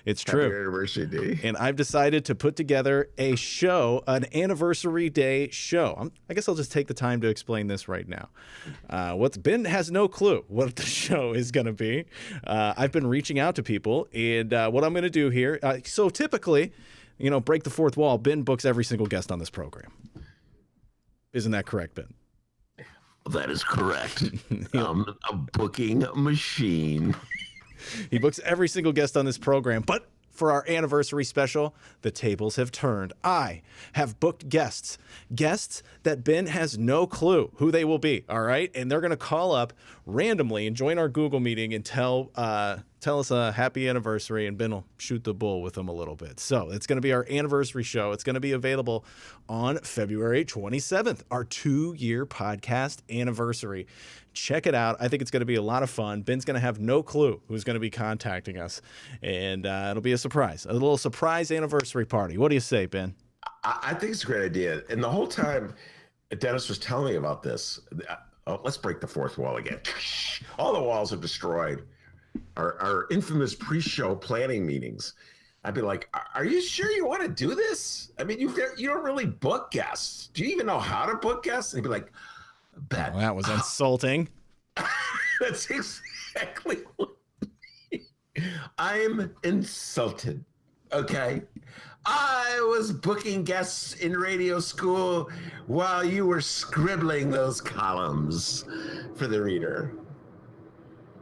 It's Happy true. anniversary, D. And I've decided to put together a show, an anniversary day show. I guess I'll just take the time to explain this right now. Ben has no clue what the show is going to be. I've been reaching out to people, and what I'm going to do here. So typically, break the fourth wall. Ben books every single guest on this program. Isn't that correct, Ben? That is correct. I'm a booking machine. He books every single guest on this program, but for our anniversary special, the tables have turned. I have booked guests that Ben has no clue who they will be, all right? And they're going to call up randomly and join our Google meeting and tell us a happy anniversary, and Ben will shoot the bull with them a little bit. So it's going to be our anniversary show. It's going to be available on February 27th, our 2-year podcast anniversary. Check it out. I think it's going to be a lot of fun. Ben's going to have no clue who's going to be contacting us, and it'll be a surprise, a little surprise anniversary party. What do you say, Ben? I think it's a great idea. And the whole time Dennis was telling me about this, let's break the fourth wall again. All the walls are destroyed. Our infamous pre-show planning meetings. I'd be like, are you sure you want to do this? I mean, you don't really book guests. Do you even know how to book guests? And he'd be like, Ben. Well, that was insulting. That's exactly what I'm insulted. Okay. I was booking guests in radio school while you were scribbling those columns for the reader.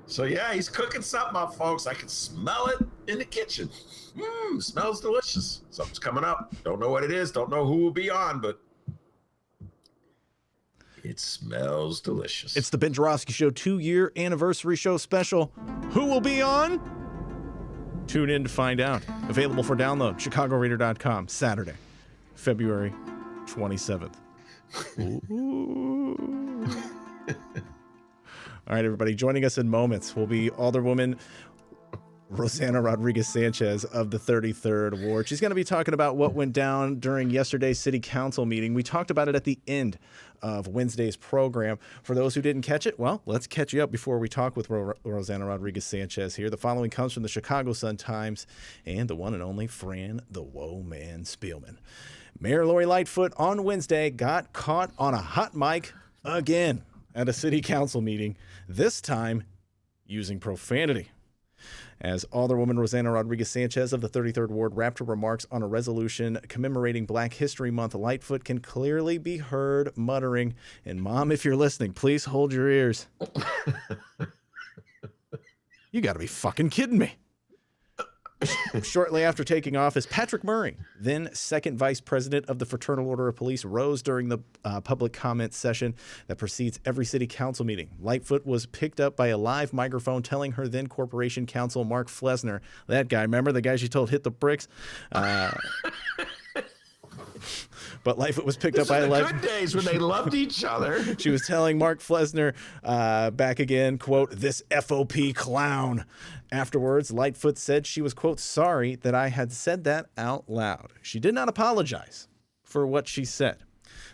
So yeah, he's cooking something up, folks. I can smell it in the kitchen. Smells delicious. Something's coming up. Don't know what it is. Don't know who will be on, but it smells delicious. It's the Ben Jarofsky Show 2-year anniversary show special. Who will be on? Tune in to find out. Available for download. ChicagoReader.com. Saturday, February 27th. Ooh. All right, everybody. Joining us in moments will be Alderwoman Rossana Rodriguez Sanchez of the 33rd Ward. She's going to be talking about what went down during yesterday's city council meeting. We talked about it at the end of Wednesday's program. For those who didn't catch it, well, let's catch you up before we talk with Rossana Rodriguez Sanchez here. The following comes from the Chicago Sun-Times and the one and only Fran the Woe Man Spielman. Mayor Lori Lightfoot on Wednesday got caught on a hot mic again at a city council meeting, this time using profanity. As Alderwoman Rossana Rodriguez Sanchez of the 33rd Ward wrapped her remarks on a resolution commemorating Black History Month, Lightfoot can clearly be heard muttering, and Mom, if you're listening, please hold your ears. You got to be fucking kidding me. Shortly after taking office, Patrick Murray, then second vice president of the Fraternal Order of Police, rose during the public comment session that precedes every city council meeting. Lightfoot was picked up by a live microphone telling her then corporation counsel Mark Flesner, that guy, remember the guy she told hit the bricks? But Lightfoot was picked up These by are the good days when they loved each other. She was telling Mark Flesner back again, quote, "This FOP clown." Afterwards, Lightfoot said she was, quote, "sorry that I had said that out loud." She did not apologize for what she said.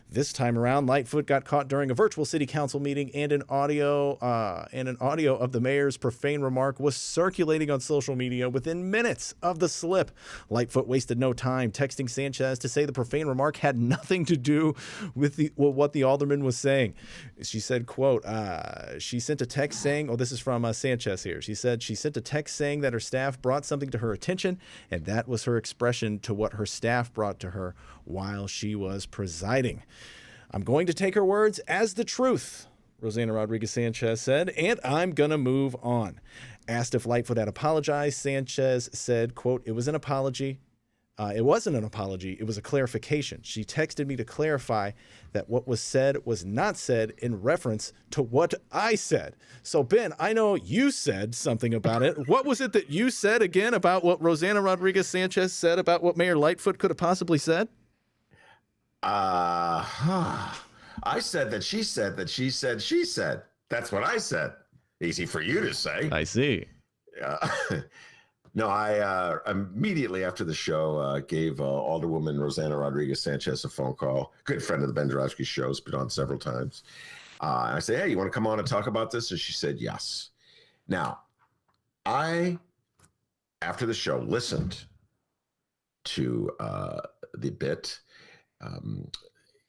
This time around, Lightfoot got caught during a virtual city council meeting, and an audio of the mayor's profane remark was circulating on social media within minutes of the slip. Lightfoot wasted no time texting Sanchez to say the profane remark had nothing to do with what the alderman was saying. She said, quote, she sent a text saying, oh, this is from Sanchez here. She said she sent a text saying that her staff brought something to her attention, and that was her expression to what her staff brought to her while she was presiding. "I'm going to take her words as the truth," Rossana Rodriguez Sanchez said, "and I'm going to move on." Asked if Lightfoot had apologized, Sanchez said, quote, "It was an apology. It wasn't an apology. It was a clarification. She texted me to clarify that what was said was not said in reference to what I said." So, Ben, I know you said something about it. What was it that you said again about what Rossana Rodriguez Sanchez said about what Mayor Lightfoot could have possibly said? I said that she said that she said she said. That's what I said. Easy for you to say. I see. No, I immediately after the show gave Alderwoman Rossana Rodriguez Sanchez a phone call. Good friend of the Ben Jarofsky show, has been on several times. And I said, "Hey, you want to come on and talk about this?" And she said yes. Now, I, after the show, listened to the bit.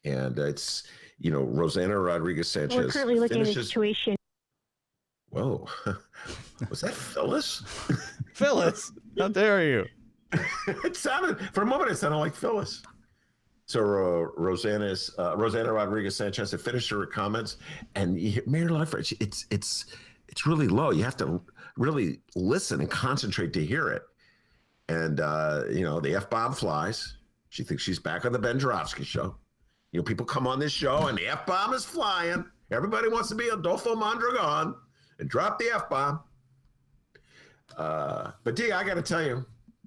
And it's, Rossana Rodriguez Sanchez. We're currently looking at a situation. Whoa. Was that Phyllis? Phyllis, how dare you? For a moment, it sounded like Phyllis. So Rossana Rodriguez Sanchez had finished her comments, and Mayor Lightfoot, it's really low. You have to really listen and concentrate to hear it. And, the F-bomb flies. She thinks she's back on the Ben Jarofsky show. People come on this show and the F-bomb is flying. Everybody wants to be Adolfo Mondragon and drop the F-bomb. But D, I got to tell you,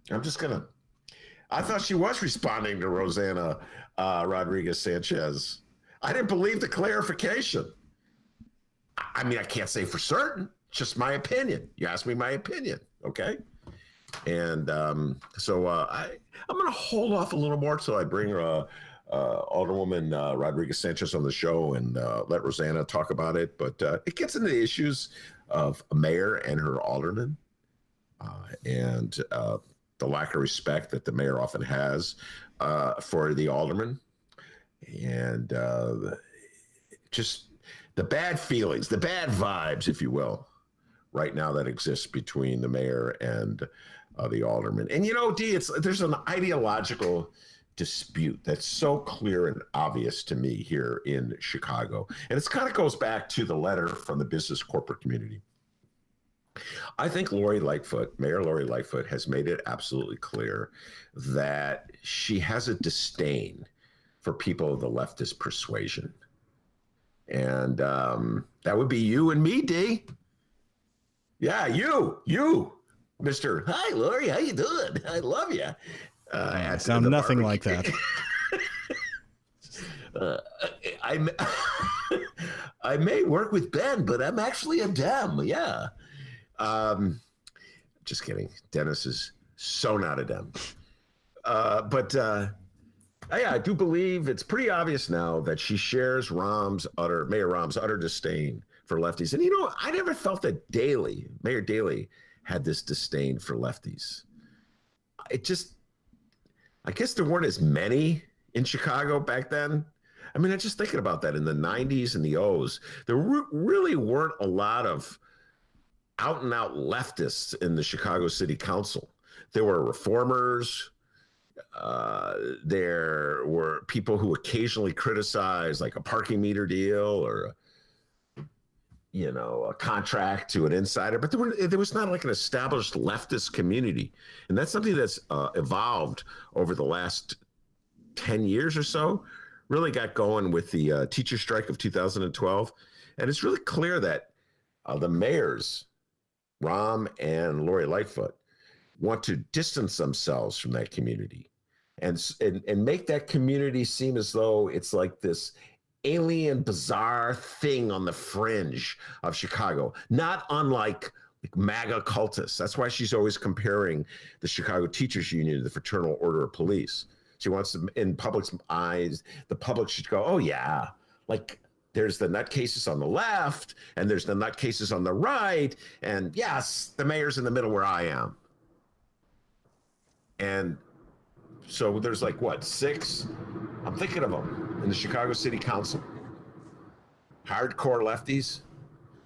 I thought she was responding to Rossana Rodriguez Sanchez. I didn't believe the clarification. I mean, I can't say for certain, just my opinion. You asked me my opinion, okay? And so I'm going to hold off a little more till I bring Alderwoman Rodriguez Sanchez on the show and let Rossana talk about it. But it gets into the issues of a mayor and her alderman and the lack of respect that the mayor often has for the alderman. And just the bad feelings, the bad vibes, if you will, right now that exists between the mayor and the alderman. And D, there's an ideological dispute that's so clear and obvious to me here in Chicago. And it kind of goes back to the letter from the business corporate community. I think Mayor Lori Lightfoot has made it absolutely clear that she has a disdain for people of the leftist persuasion. And that would be you and me, D. Yeah, you, Mr. Hi, Lori, how you doing? I love you. Sound nothing like that. I may work with Ben, but I'm actually a Dem. Yeah. Just kidding. Dennis is so not a Dem. But I do believe it's pretty obvious now that she shares Mayor Rahm's utter disdain for lefties. And I never felt that Mayor Daley had this disdain for lefties. I guess there weren't as many in Chicago back then. I mean, I'm just thinking about that in the 90s and the O's. There really weren't a lot of out and out leftists in the Chicago City Council. There were reformers. There were people who occasionally criticized like a parking meter deal or a contract to an insider, but there was not like an established leftist community. And that's something that's evolved over the last 10 years or so, really got going with the teacher strike of 2012. And it's really clear that the mayors, Rahm and Lori Lightfoot, want to distance themselves from that community. and make that community seem as though it's like this alien, bizarre thing on the fringe of Chicago, not unlike MAGA cultists. That's why she's always comparing the Chicago Teachers Union to the Fraternal Order of Police. She wants to, in public's eyes, the public should go, oh yeah, like there's the nutcases on the left and there's the nutcases on the right. And yes, the mayor's in the middle where I am. And so there's like, what, 6? I'm thinking of them in the Chicago City Council. Hardcore lefties.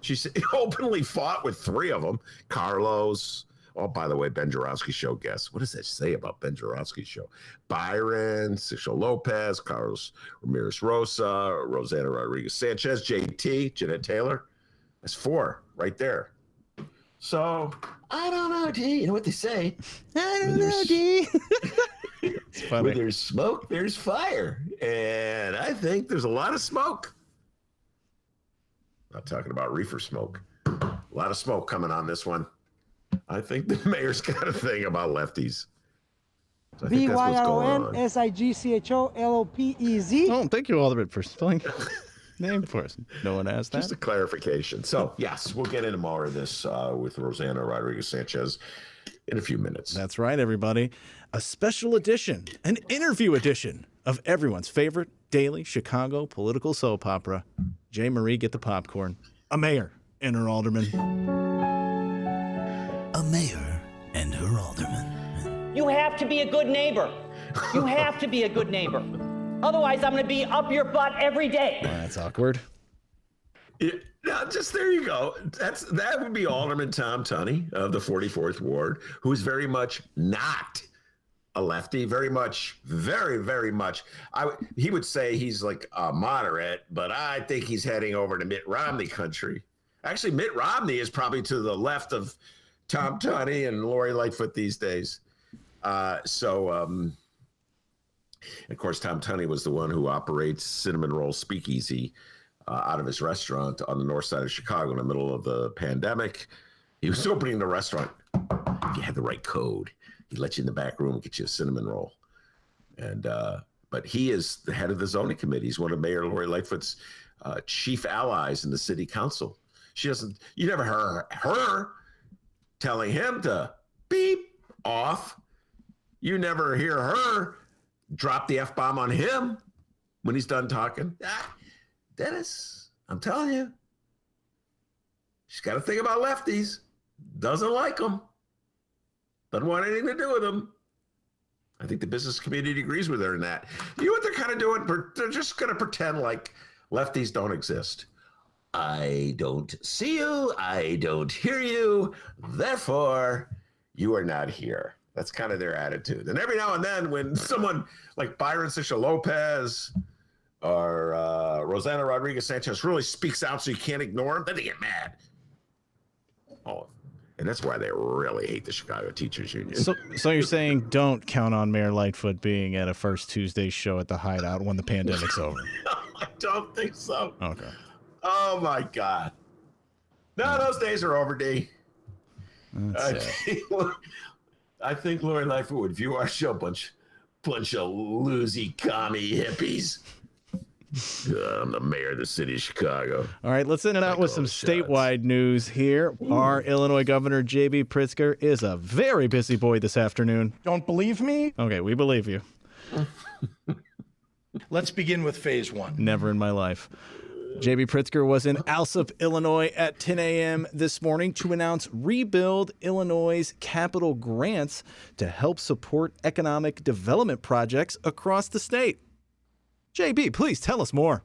She openly fought with 3 of them. Carlos. Oh, by the way, Ben Joravsky's show guest. What does that say about Ben Joravsky's show? Byron, Sergio Lopez, Carlos Ramirez Rosa, Rosanna Rodriguez Sanchez, JT, Jeanette Taylor. That's 4 right there. So, I don't know, D. You know what they say? I don't know, D. It's funny. Where there's smoke, there's fire. And I think there's a lot of smoke. Not talking about reefer smoke. A lot of smoke coming on this one. I think the mayor's got a thing about lefties. So I think that's what's going on. BYRONSIGCHOLOPEZ. Oh, thank you, Alderman, for spelling name for us. No one asked that. Just a clarification. So, yes, we'll get into more of this with Rosanna Rodriguez Sanchez in a few minutes. That's right, everybody. A special edition, an interview edition of everyone's favorite daily Chicago political soap opera. J. Marie, get the popcorn. A mayor and her alderman. A mayor and her alderman. You have to be a good neighbor. You have to be a good neighbor. Otherwise, I'm going to be up your butt every day. That's awkward. Yeah, now, just there you go. That would be Alderman Tom Tunney of the 44th Ward, who is very much not a lefty, very much, very, very much. He would say he's like a moderate, but I think he's heading over to Mitt Romney country. Actually, Mitt Romney is probably to the left of Tom Tunney and Lori Lightfoot these days. Of course, Tom Tunney was the one who operates Cinnamon Roll Speakeasy out of his restaurant on the north side of Chicago in the middle of the pandemic. He was opening the restaurant. If you had the right code, he'd let you in the back room and get you a cinnamon roll. And but he is the head of the zoning committee. He's one of Mayor Lori Lightfoot's chief allies in the city council. You never heard her telling him to beep off. You never hear her drop the F-bomb on him when he's done talking. Dennis, I'm telling you, she's got a thing about lefties. Doesn't like them. Doesn't want anything to do with them. I think the business community agrees with her in that. You know what they're kind of doing? They're just going to pretend like lefties don't exist. I don't see you. I don't hear you. Therefore, you are not here. That's kind of their attitude. And every now and then when someone like Byron Sisha Lopez or Rosanna Rodriguez Sanchez really speaks out so you can't ignore them, then they get mad. Oh, and that's why they really hate the Chicago Teachers Union. So you're saying don't count on Mayor Lightfoot being at a First Tuesday show at the Hideout when the pandemic's over? I don't think so. Okay. Oh, my God. No, those days are over, D. I think Lori Lightfoot would view our show bunch of loosey commie hippies. I'm the mayor of the city of Chicago. All right, let's end it out with some statewide news here. Our Illinois Governor, J.B. Pritzker, is a very busy boy this afternoon. Don't believe me? Okay, we believe you. Let's begin with phase 1. Never in my life. J.B. Pritzker was in Alsop, Illinois at 10 a.m. this morning to announce Rebuild Illinois' capital grants to help support economic development projects across the state. JB, please tell us more.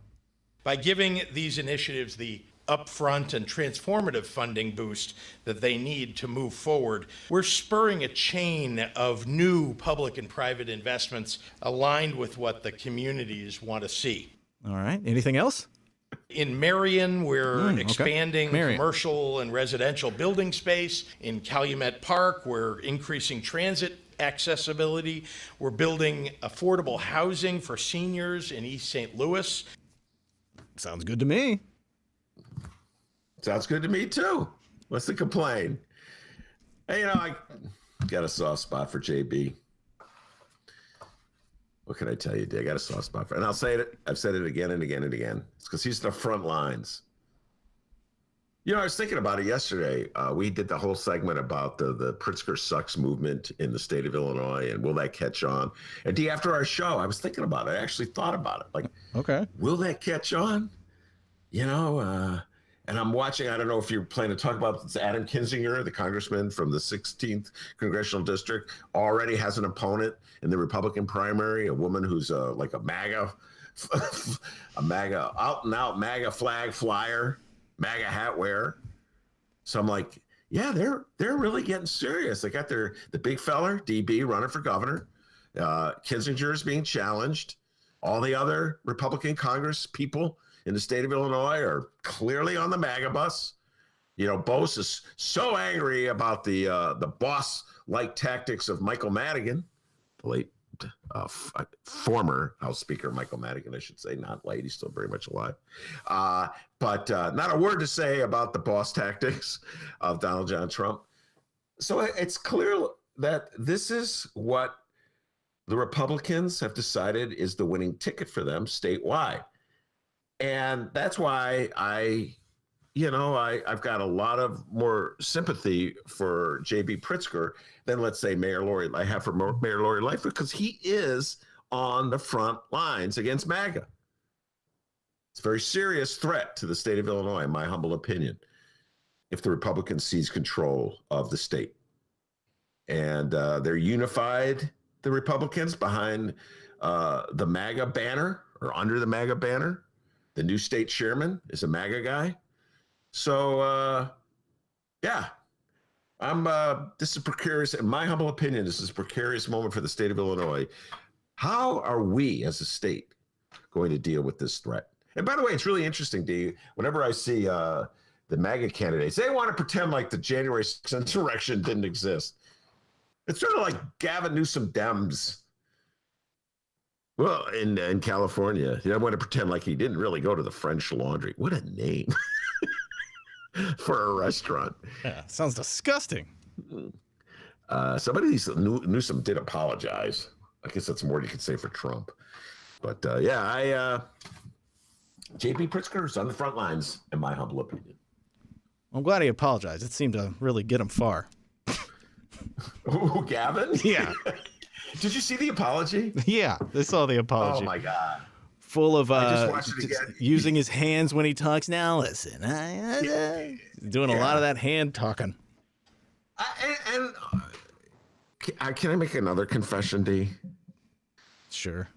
By giving these initiatives the upfront and transformative funding boost that they need to move forward, we're spurring a chain of new public and private investments aligned with what the communities want to see. All right. Anything else? In Marion, we're expanding commercial and residential building space. In Calumet Park, we're increasing transit accessibility. We're building affordable housing for seniors in East St. Louis. Sounds good to me. Sounds good to me, too. What's the complaint? Hey, I got a soft spot for JB. What can I tell you, D? I got a soft spot for, and I'll say it. I've said it again and again and again. It's because he's the front lines. You know, I was thinking about it yesterday. We did the whole segment about the Pritzker sucks movement in the state of Illinois, and will that catch on? And D, after our show, I was thinking about it. I actually thought about it. Like, okay, will that catch on? You know, and I'm watching. I don't know if you're planning to talk about this. Adam Kinzinger, the congressman from the 16th congressional district, already has an opponent in the Republican primary. A woman who's like a MAGA, out and out MAGA flag flyer. MAGA hat wearer. So I'm like, yeah, they're really getting serious. They got the big feller, DB, running for governor. Kinzinger is being challenged. All the other Republican Congress people in the state of Illinois are clearly on the MAGA bus. You know, Bose is so angry about the boss-like tactics of Michael Madigan, the late former House Speaker Michael Madigan, I should say, not late, he's still very much alive. But not a word to say about the boss tactics of Donald John Trump. So it's clear that this is what the Republicans have decided is the winning ticket for them statewide. And that's why I've got a lot of more sympathy for J.B. Pritzker than, let's say, Mayor Lori Lightfoot, because he is on the front lines against MAGA. It's a very serious threat to the state of Illinois, in my humble opinion, if the Republicans seize control of the state. And they're unified, the Republicans, behind the MAGA banner, or under the MAGA banner. The new state chairman is a MAGA guy. So, this is precarious. In my humble opinion, this is a precarious moment for the state of Illinois. How are we as a state going to deal with this threat? And by the way, it's really interesting, D, whenever I see the MAGA candidates, they want to pretend like the January 6th insurrection didn't exist. It's sort of like Gavin Newsom Dems. Well, in California, I want to pretend like he didn't really go to the French Laundry. What a name for a restaurant. Yeah, sounds disgusting. Somebody Newsom did apologize. I guess that's more you could say for Trump. But J.B. Pritzker is on the front lines, in my humble opinion. I'm glad he apologized. It seemed to really get him far. Ooh, Gavin? Yeah. Did you see the apology? Yeah, I saw the apology. Oh, my God. Full of using his hands when he talks. Now, listen. Doing a lot of that hand talking. Can I make another confession, D? Sure.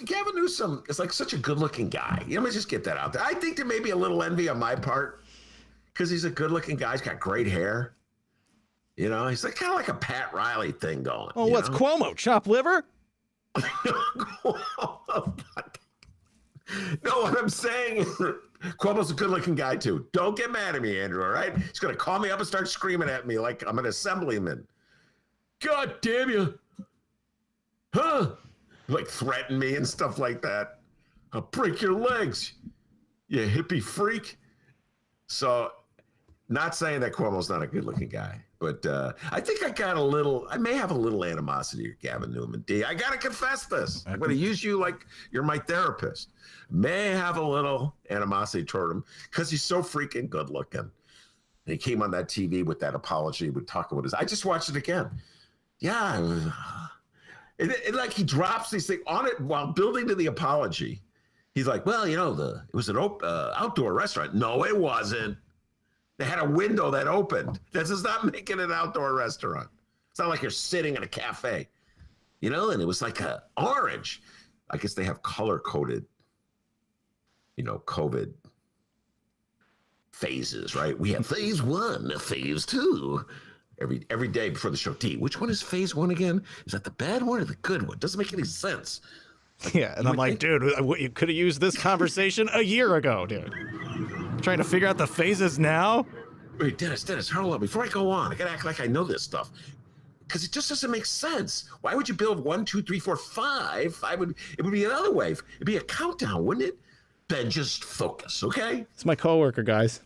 Gavin Newsom is like such a good-looking guy. Let me just get that out there. I think there may be a little envy on my part because he's a good-looking guy. He's got great hair. You know, he's like kind of like a Pat Riley thing going. Oh, what's Cuomo? Chop liver? No, what I'm saying, Cuomo's a good-looking guy too. Don't get mad at me, Andrew. All right? He's gonna call me up and start screaming at me like I'm an assemblyman. God damn you! Huh? Like threaten me and stuff like that. I'll break your legs, you hippie freak. So, not saying that Cuomo's not a good-looking guy. But I think I may have a little animosity to Gavin Newman, D. I got to confess this. I'm going to use you like you're my therapist. May have a little animosity toward him because he's so freaking good looking. And he came on that TV with that apology. We're talking about his. I just watched it again. Yeah. It like he drops these things on it while building to the apology. He's like, well, it was an outdoor restaurant. No, it wasn't. They had a window that opened. This is not making an outdoor restaurant. It's not like you're sitting in a cafe, and it was like a orange. I guess they have color-coded, COVID phases, right? We have phase 1, phase 2. Every day before the show. D, which one is phase 1 again? Is that the bad one or the good one? Doesn't make any sense. Yeah, and I'm like, dude, you could have used this conversation a year ago, dude. Trying to figure out the phases now? Wait, Dennis, hold on. Before I go on, I gotta act like I know this stuff. Because it just doesn't make sense. Why would you build 1, 2, 3, 4, 5? It would be another way. It'd be a countdown, wouldn't it? Ben, just focus, okay? It's my coworker, guys.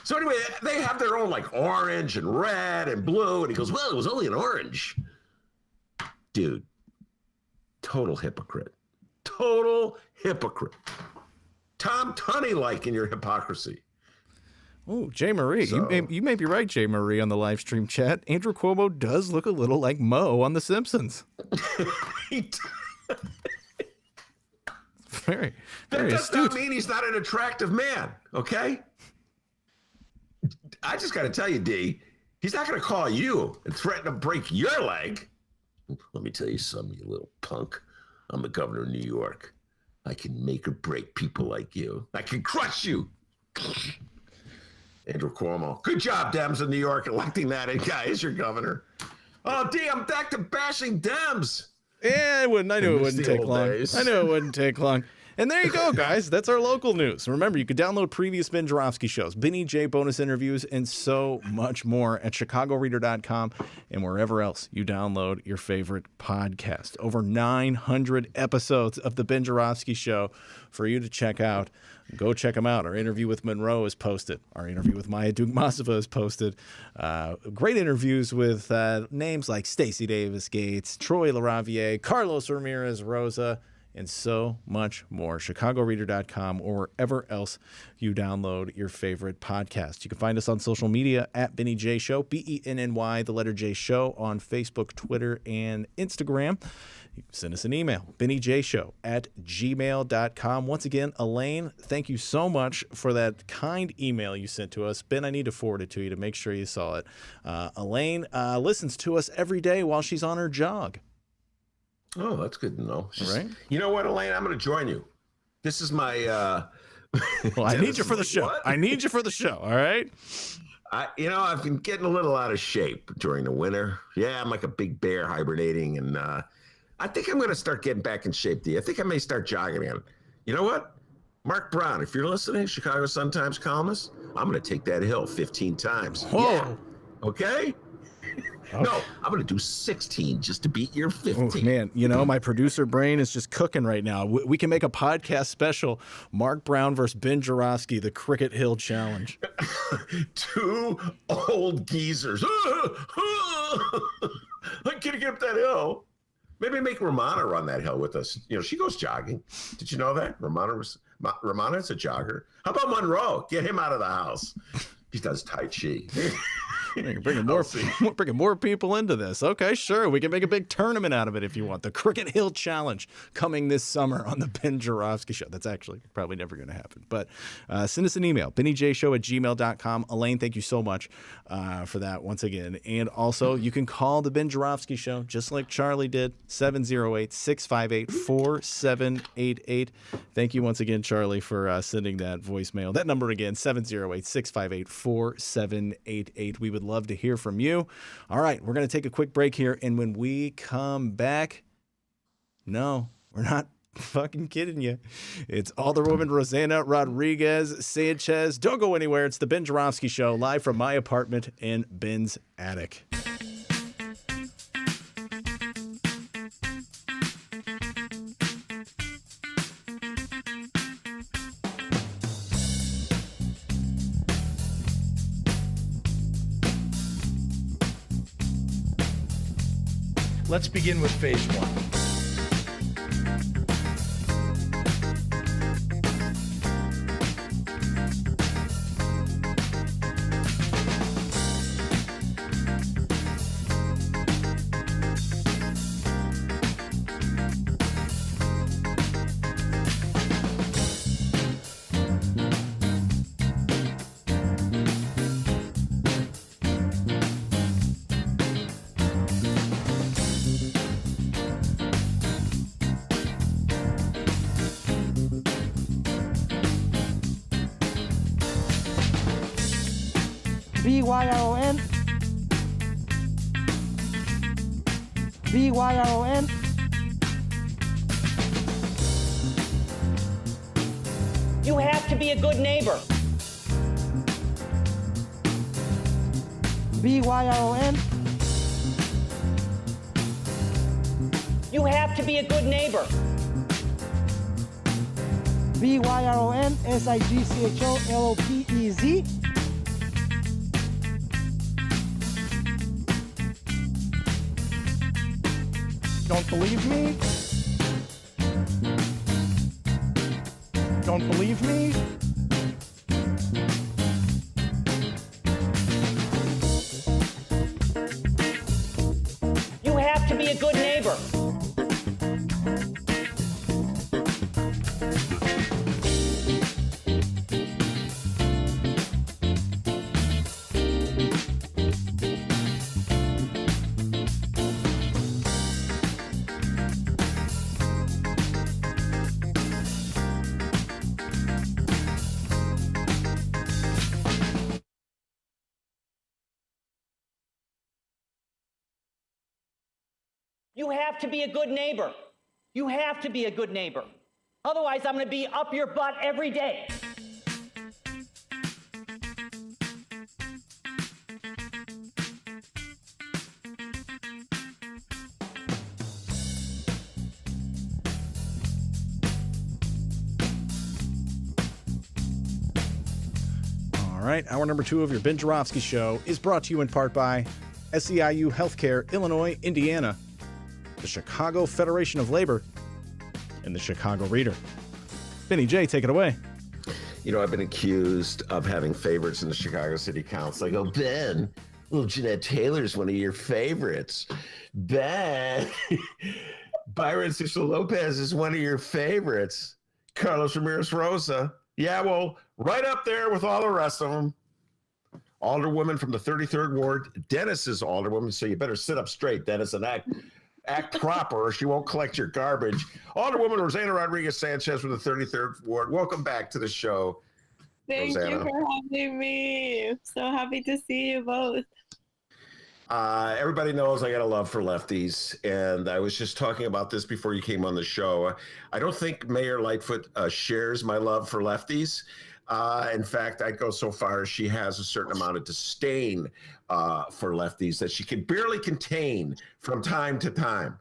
So anyway, they have their own like orange and red and blue. And he goes, well, it was only an orange. dude, total hypocrite. Total hypocrite. Tom Tunney-like in your hypocrisy. Oh, Jay Marie. You may be right, Jay Marie, on the live stream chat. Andrew Cuomo does look a little like Mo on The Simpsons. Very That does astute. not mean he's not an attractive man, okay? I just got to tell you, D, he's not going to call you and threaten to break your leg. Let me tell you something, you little punk. I'm the governor of New York. I can make or break people like you. I can crush you. Andrew Cuomo. Good job, Dems in New York, electing that guy as your governor. Oh, D, I'm back to bashing Dems. Yeah, I knew it wouldn't take long. I knew it wouldn't take long. And there you go, guys. That's our local news. Remember, you can download previous Ben Joravsky shows, Benny J bonus interviews, and so much more at chicagoreader.com and wherever else you download your favorite podcast. Over 900 episodes of the Ben Joravsky Show for you to check out. Go check them out. Our interview with Monroe is posted. Our interview with Maya Dukmasova is posted. Great interviews with names like Stacey Davis Gates, Troy LaRaviere, Carlos Ramirez Rosa, and so much more. ChicagoReader.com or wherever else you download your favorite podcast. You can find us on social media at Benny J Show, BENNY, the letter J Show, on Facebook, Twitter, and Instagram. You can send us an email, BennyJShow@gmail.com. Once again, Elaine, thank you so much for that kind email you sent to us. Ben, I need to forward it to you to make sure you saw it. Elaine listens to us every day while she's on her jog. Oh, that's good to know. Right? You know what, Elaine? I'm going to join you. This is my... well, I need you for the show. What? I need you for the show, all right? I've been getting a little out of shape during the winter. Yeah, I'm like a big bear hibernating, and I think I'm going to start getting back in shape, D. I think I may start jogging again. You know what? Mark Brown, if you're listening, Chicago Sun-Times columnist, I'm going to take that hill 15 times. Whoa. Yeah. Okay? No, I'm going to do 16 just to beat your 15. Oh, man, my producer brain is just cooking right now. We can make a podcast special, Mark Brown versus Ben Joravsky, the Cricket Hill Challenge. Two old geezers. I can't get up that hill. Maybe make Rossana run that hill with us. She goes jogging. Did you know that? Rossana's a jogger. How about Monroe? Get him out of the house. He does Tai Chi. You're bringing more people into this. Okay, sure. We can make a big tournament out of it if you want. The Cricket Hill Challenge coming this summer on the Ben Joravsky Show. That's actually probably never going to happen. But send us an email, BennyJShow@gmail.com. Elaine, thank you so much for that once again. And also, you can call the Ben Joravsky Show, just like Charlie did, 708-658-4788. Thank you once again, Charlie, for sending that voicemail. That number again, 708-658-4788. We would love to hear from you. All right, we're going to take a quick break here, and when we come back, no, we're not fucking kidding you. It's Alderwoman Rossana Rodriguez Sanchez. Don't go anywhere. It's the Ben Joravsky Show, live from my apartment in Ben's attic. Let's begin with phase one. BYRON. BYRON. You have to be a good neighbor. BYRON. You have to be a good neighbor. BYRON SIGCHOLOPEZ. Don't believe me? Don't believe me? You have to be a good neighbor. You have to be a good neighbor. You have to be a good neighbor. Otherwise, I'm going to be up your butt every day. All right, hour number 2 of your Ben Joravsky Show is brought to you in part by SEIU Healthcare, Illinois, Indiana, the Chicago Federation of Labor, and the Chicago Reader. Benny J, take it away. You know, I've been accused of having favorites in the Chicago City Council. I go, Ben, little Jeanette Taylor's one of your favorites. Ben, Byron Cicero Lopez is one of your favorites. Carlos Ramirez Rosa. Yeah, well, right up there with all the rest of them. Alderwoman from the 33rd Ward. Dennis is Alderwoman, so you better sit up straight, Dennis, and act proper or she won't collect your garbage. Alderwoman Rossana Rodriguez Sanchez from the 33rd Ward. Welcome back to the show. Thank Rossana. you for having me. I'm so happy to see you both. Everybody knows I got a love for lefties, and I was just talking about this before you came on the show. I don't think Mayor Lightfoot shares my love for lefties. In fact, I'd go so far as she has a certain amount of disdain for lefties that she can barely contain from time to time.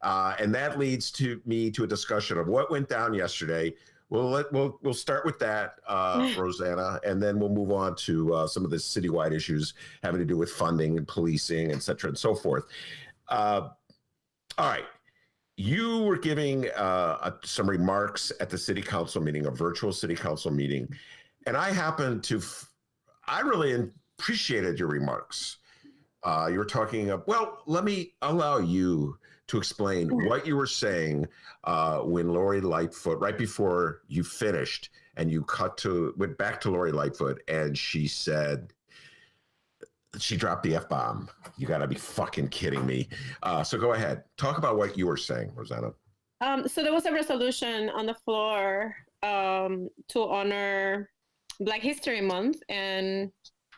And that leads me to a discussion of what went down yesterday. We'll start with that, Rossana, and then we'll move on to some of the citywide issues having to do with funding and policing, et cetera, and so forth. All right. You were giving some remarks at the city council meeting, a virtual city council meeting, and I I really appreciated your remarks. You were talking let me allow you to explain what you were saying when Lori Lightfoot, right before you finished, and you went back to Lori Lightfoot, and she said, she dropped the F-bomb. You got to be fucking kidding me. So go ahead. Talk about what you were saying, Rossana. So there was a resolution on the floor to honor Black History Month. And,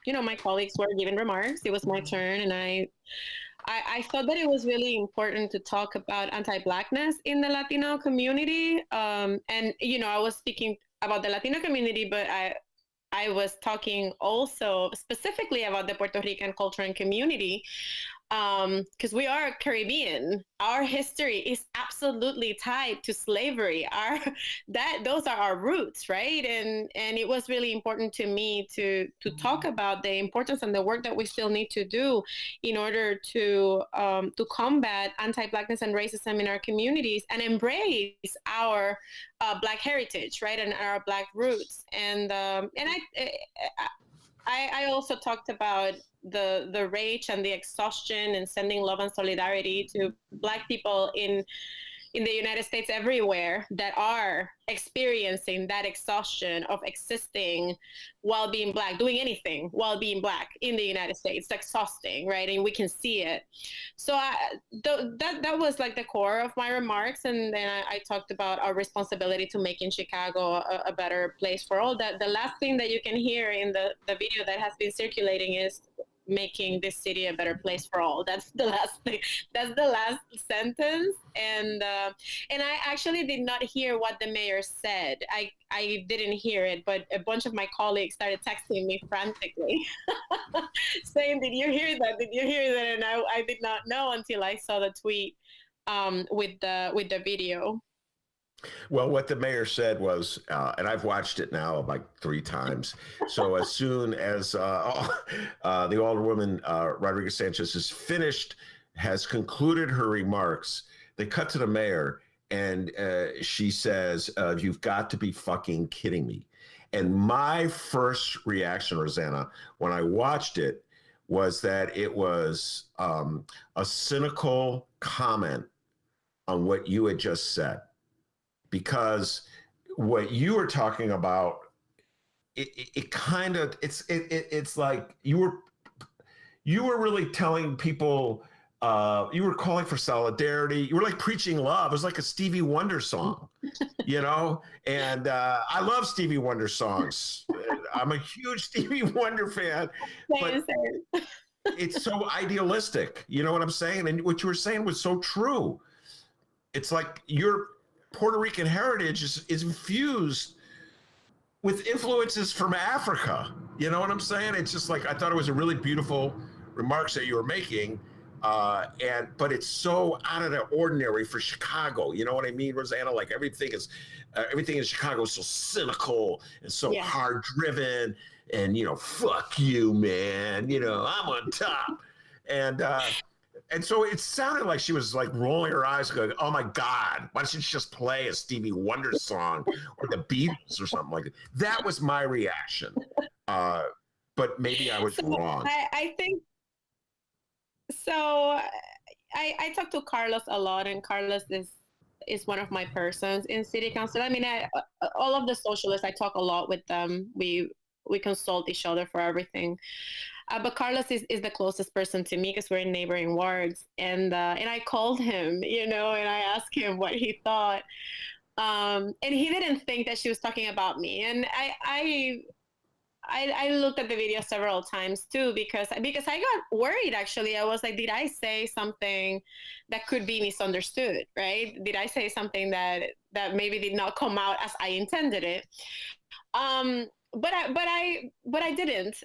you know, my colleagues were giving remarks. It was my turn. And I thought that it was really important to talk about anti-Blackness in the Latino community. And, you know, I was speaking about the Latino community, but I was talking also specifically about the Puerto Rican culture and community, because we are Caribbean. Our history is absolutely tied to slavery. Those are our roots, right? And it was really important to me to talk about the importance and the work that we still need to do in order to combat anti-Blackness and racism in our communities and embrace our Black heritage, right, and our Black roots. And I also talked about the rage and the exhaustion and sending love and solidarity to Black people in the United States everywhere that are experiencing that exhaustion of existing while being Black, doing anything while being Black in the United States. It's exhausting, right? And we can see it. So that was like the core of my remarks. And then I talked about our responsibility to making Chicago a better place for all. That the last thing that you can hear in the video that has been circulating is making this city a better place for all. That's the last thing. That's the last sentence. And I actually did not hear what the mayor said. I didn't hear it, but a bunch of my colleagues started texting me frantically, saying, "Did you hear that? Did you hear that?" And I did not know until I saw the tweet with the video. Well, what the mayor said was, and I've watched it now like 3 times. So as soon as the Alderwoman Rodriguez Sanchez has concluded her remarks, they cut to the mayor, and she says, "You've got to be fucking kidding me." And my first reaction, Rossana, when I watched it, was that it was a cynical comment on what you had just said, because what you were talking about, it's like you were really telling people, you were calling for solidarity. You were like preaching love. It was like a Stevie Wonder song, you know? And I love Stevie Wonder songs. I'm a huge Stevie Wonder fan, but it's so idealistic. You know what I'm saying? And what you were saying was so true. It's like your Puerto Rican heritage is infused with influences from Africa. You know what I'm saying? It's just like, I thought it was a really beautiful remarks that you were making. But it's so out of the ordinary for Chicago. You know what I mean, Rossana? Like everything in Chicago is so cynical and so hard driven, and fuck you, man. I'm on top, and so it sounded like she was like rolling her eyes, going, "Oh my God, why don't you just play a Stevie Wonder song or the Beatles or something like that?" That was my reaction, but maybe I was wrong. I think. So I talk to Carlos a lot, and Carlos is one of my persons in city council. I mean, all of the socialists, I talk a lot with them. We consult each other for everything. But Carlos is the closest person to me because we're in neighboring wards. And I called him, and I asked him what he thought. And he didn't think that she was talking about me. And I looked at the video several times too, because I got worried, actually. I was like, did I say something that could be misunderstood, right? Did I say something that maybe did not come out as I intended it? But I didn't.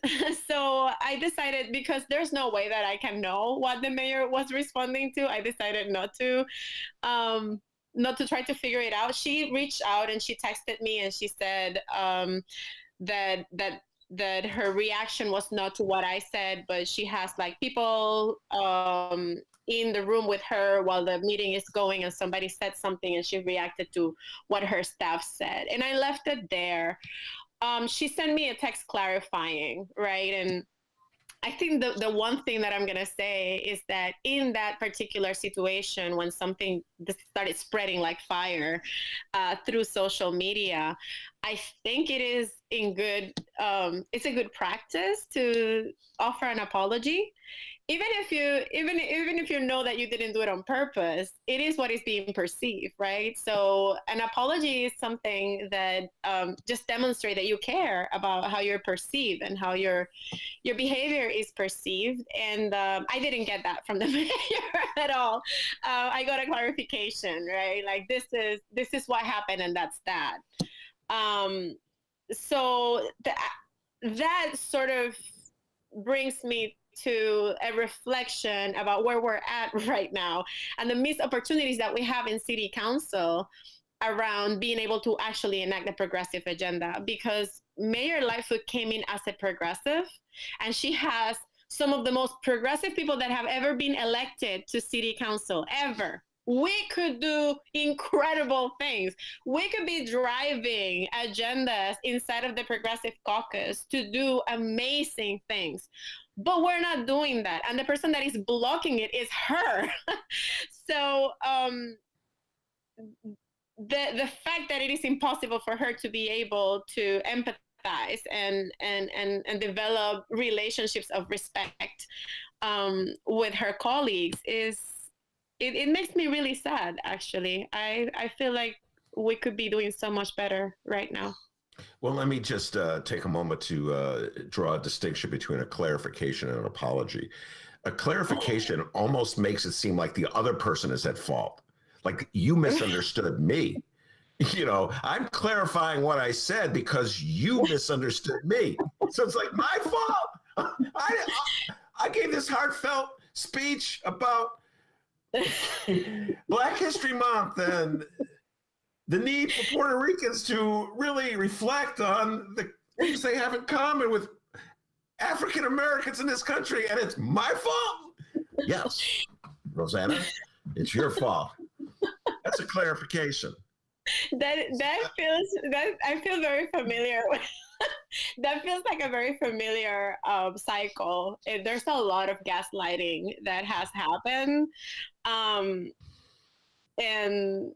So I decided, because there's no way that I can know what the mayor was responding to, I decided not to try to figure it out. She reached out and she texted me and she said that her reaction was not to what I said, but she has like people in the room with her while the meeting is going, and somebody said something and she reacted to what her staff said. And I left it there. She sent me a text clarifying, right? And I think the one thing that I'm going to say is that in that particular situation, when something started spreading like fire through social media, I think it is it's a good practice to offer an apology. Even if you know that you didn't do it on purpose, it is what is being perceived, right? So an apology is something that just demonstrates that you care about how you're perceived and how your behavior is perceived. And I didn't get that from the mayor at all. I got a clarification, right? Like this is what happened, and that's that. So that sort of brings me to a reflection about where we're at right now and the missed opportunities that we have in city council around being able to actually enact the progressive agenda, because Mayor Lightfoot came in as a progressive, and she has some of the most progressive people that have ever been elected to city council ever. We could do incredible things. We could be driving agendas inside of the Progressive Caucus to do amazing things. But we're not doing that. And the person that is blocking it is her. So the fact that it is impossible for her to be able to empathize and develop relationships of respect with her colleagues it makes me really sad, actually. I feel like we could be doing so much better right now. Well, let me just take a moment to draw a distinction between a clarification and an apology. A clarification almost makes it seem like the other person is at fault. Like you misunderstood me. I'm clarifying what I said because you misunderstood me. So it's like my fault. I gave this heartfelt speech about Black History Month and the need for Puerto Ricans to really reflect on the things they have in common with African Americans in this country, and it's my fault. Yes, Rossana, it's your fault. That's a clarification. I feel very familiar with. That feels like a very familiar cycle. There's a lot of gaslighting that has happened, and I'm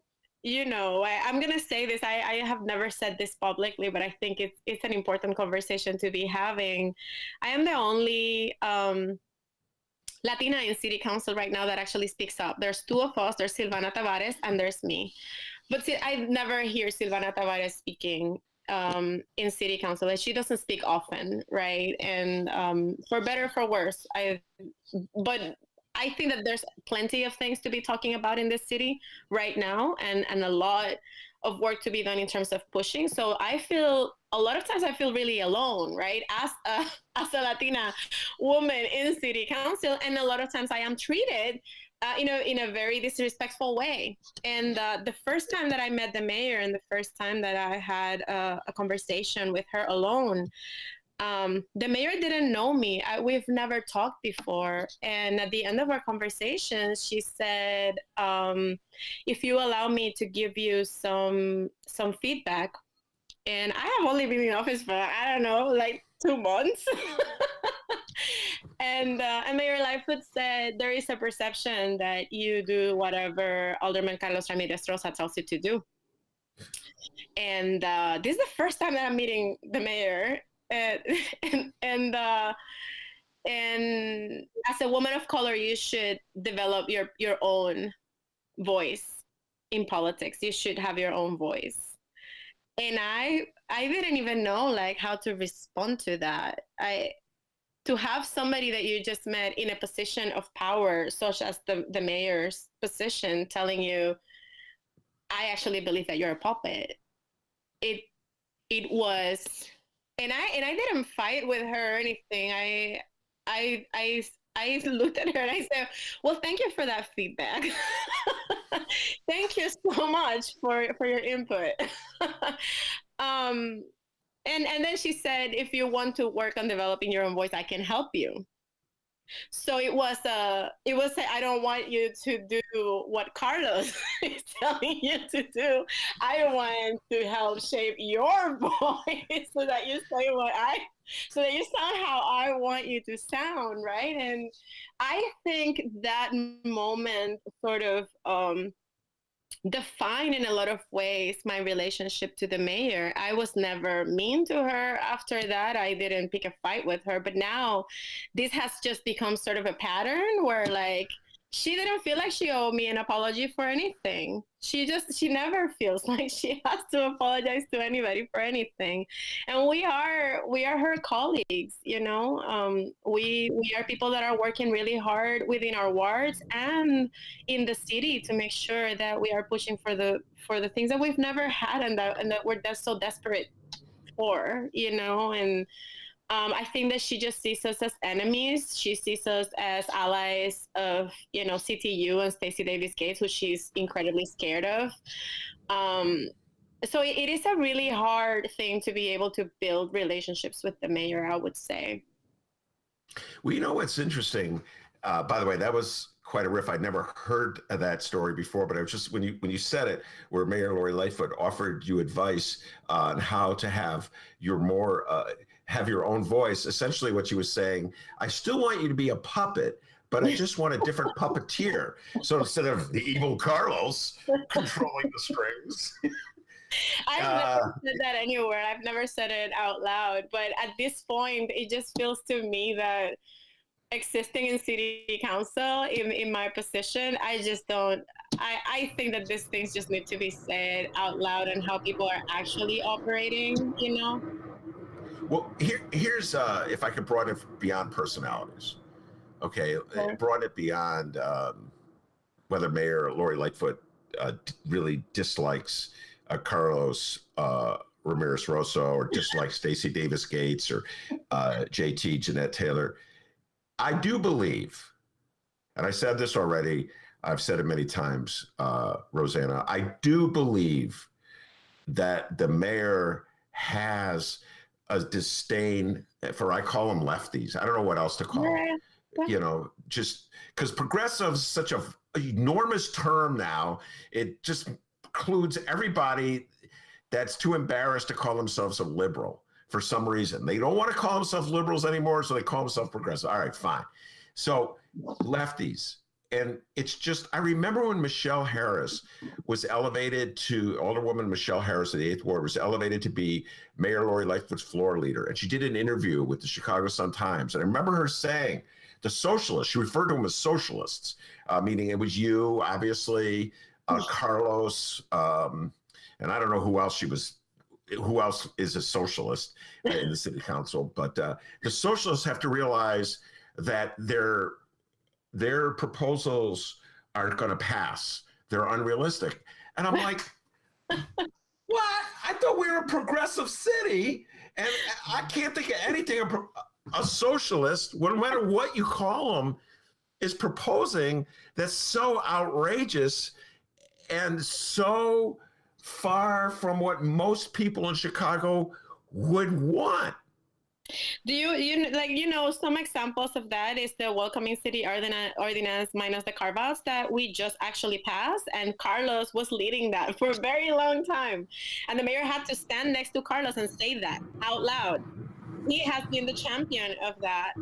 gonna say this. I have never said this publicly, but I think it's an important conversation to be having. I am the only Latina in city council right now that actually speaks up. There's two of us. There's Silvana Tavares and there's me. But see, I never hear Silvana Tavares speaking in city council. She doesn't speak often, right? And for better or for worse, but I think that there's plenty of things to be talking about in this city right now, and a lot of work to be done in terms of pushing. So a lot of times I feel really alone, right? As a Latina woman in city council, and a lot of times I am treated in a very disrespectful way. And the first time that I met the mayor and the first time that I had a conversation with her alone, the mayor didn't know me. We've never talked before. And at the end of our conversation, she said, if you allow me to give you some feedback, and I have only been in office for, I don't know, like 2 months. And Mayor Lightfoot said, there is a perception that you do whatever Alderman Carlos Ramirez Rosa tells you to do. And this is the first time that I'm meeting the mayor. And as a woman of color, you should develop your own voice in politics. You should have your own voice. And I didn't even know like how to respond to that. To have somebody that you just met in a position of power, such as the mayor's position, telling you, I actually believe that you're a puppet. It was, and I didn't fight with her or anything. I looked at her and I said, well, thank you for that feedback. Thank you so much for your input. And then she said, if you want to work on developing your own voice, I can help you. So it was I don't want you to do what Carlos is telling you to do. I want to help shape your voice so that you say so that you sound how I want you to sound, right? And I think that moment sort of define in a lot of ways my relationship to the mayor. I was never mean to her after that. I didn't pick a fight with her, but now this has just become sort of a pattern where like she didn't feel like she owed me an apology for anything. She never feels like she has to apologize to anybody for anything. And we are her colleagues, you know. We are people that are working really hard within our wards and in the city to make sure that we are pushing for the things that we've never had and that we're so desperate for, you know. And I think that she just sees us as enemies. She sees us as allies of, you know, CTU and Stacey Davis Gates, who she's incredibly scared of. So it is a really hard thing to be able to build relationships with the mayor, I would say. Well, you know what's interesting? By the way, that was quite a riff. I'd never heard of that story before, but I was just when you said it, where Mayor Lori Lightfoot offered you advice on how to have your have your own voice. Essentially, what she was saying, I still want you to be a puppet, but I just want a different puppeteer. So instead of the evil Carlos controlling the strings. I've never said that anywhere. I've never said it out loud. But at this point, it just feels to me that existing in city council, in my position, I just don't. I think that these things just need to be said out loud and how people are actually operating, you know? Well, here's if I could broaden it beyond personalities. Okay, broaden it beyond whether Mayor Lori Lightfoot really dislikes Carlos Ramirez Rosa or dislikes Stacey Davis Gates or JT Jeanette Taylor. I do believe, and I said this already, I've said it many times, Rossana, I do believe that the mayor has a disdain for, I call them lefties. I don't know what else to call them. you know, just because progressive is such a enormous term now, it just includes everybody that's too embarrassed to call themselves a liberal for some reason. They don't want to call themselves liberals anymore, so they call themselves progressive. All right, fine. So lefties. And it's just, I remember when Michelle Harris was elevated to, Alderwoman Michelle Harris of the 8th Ward was elevated to be Mayor Lori Lightfoot's floor leader. And she did an interview with the Chicago Sun-Times. And I remember her saying, the socialists, she referred to them as socialists, meaning it was you, obviously, Carlos, and I don't know who else who else is a socialist in the city council. But the socialists have to realize that their proposals aren't going to pass. They're unrealistic. And I'm like, what? I thought we were a progressive city, and I can't think of anything a socialist, no matter what you call them, is proposing that's so outrageous and so far from what most people in Chicago would want. Do you know some examples of that is the welcoming city ordinance minus the carve-outs that we just actually passed, and Carlos was leading that for a very long time, and the mayor had to stand next to Carlos and say that out loud. He has been the champion of that.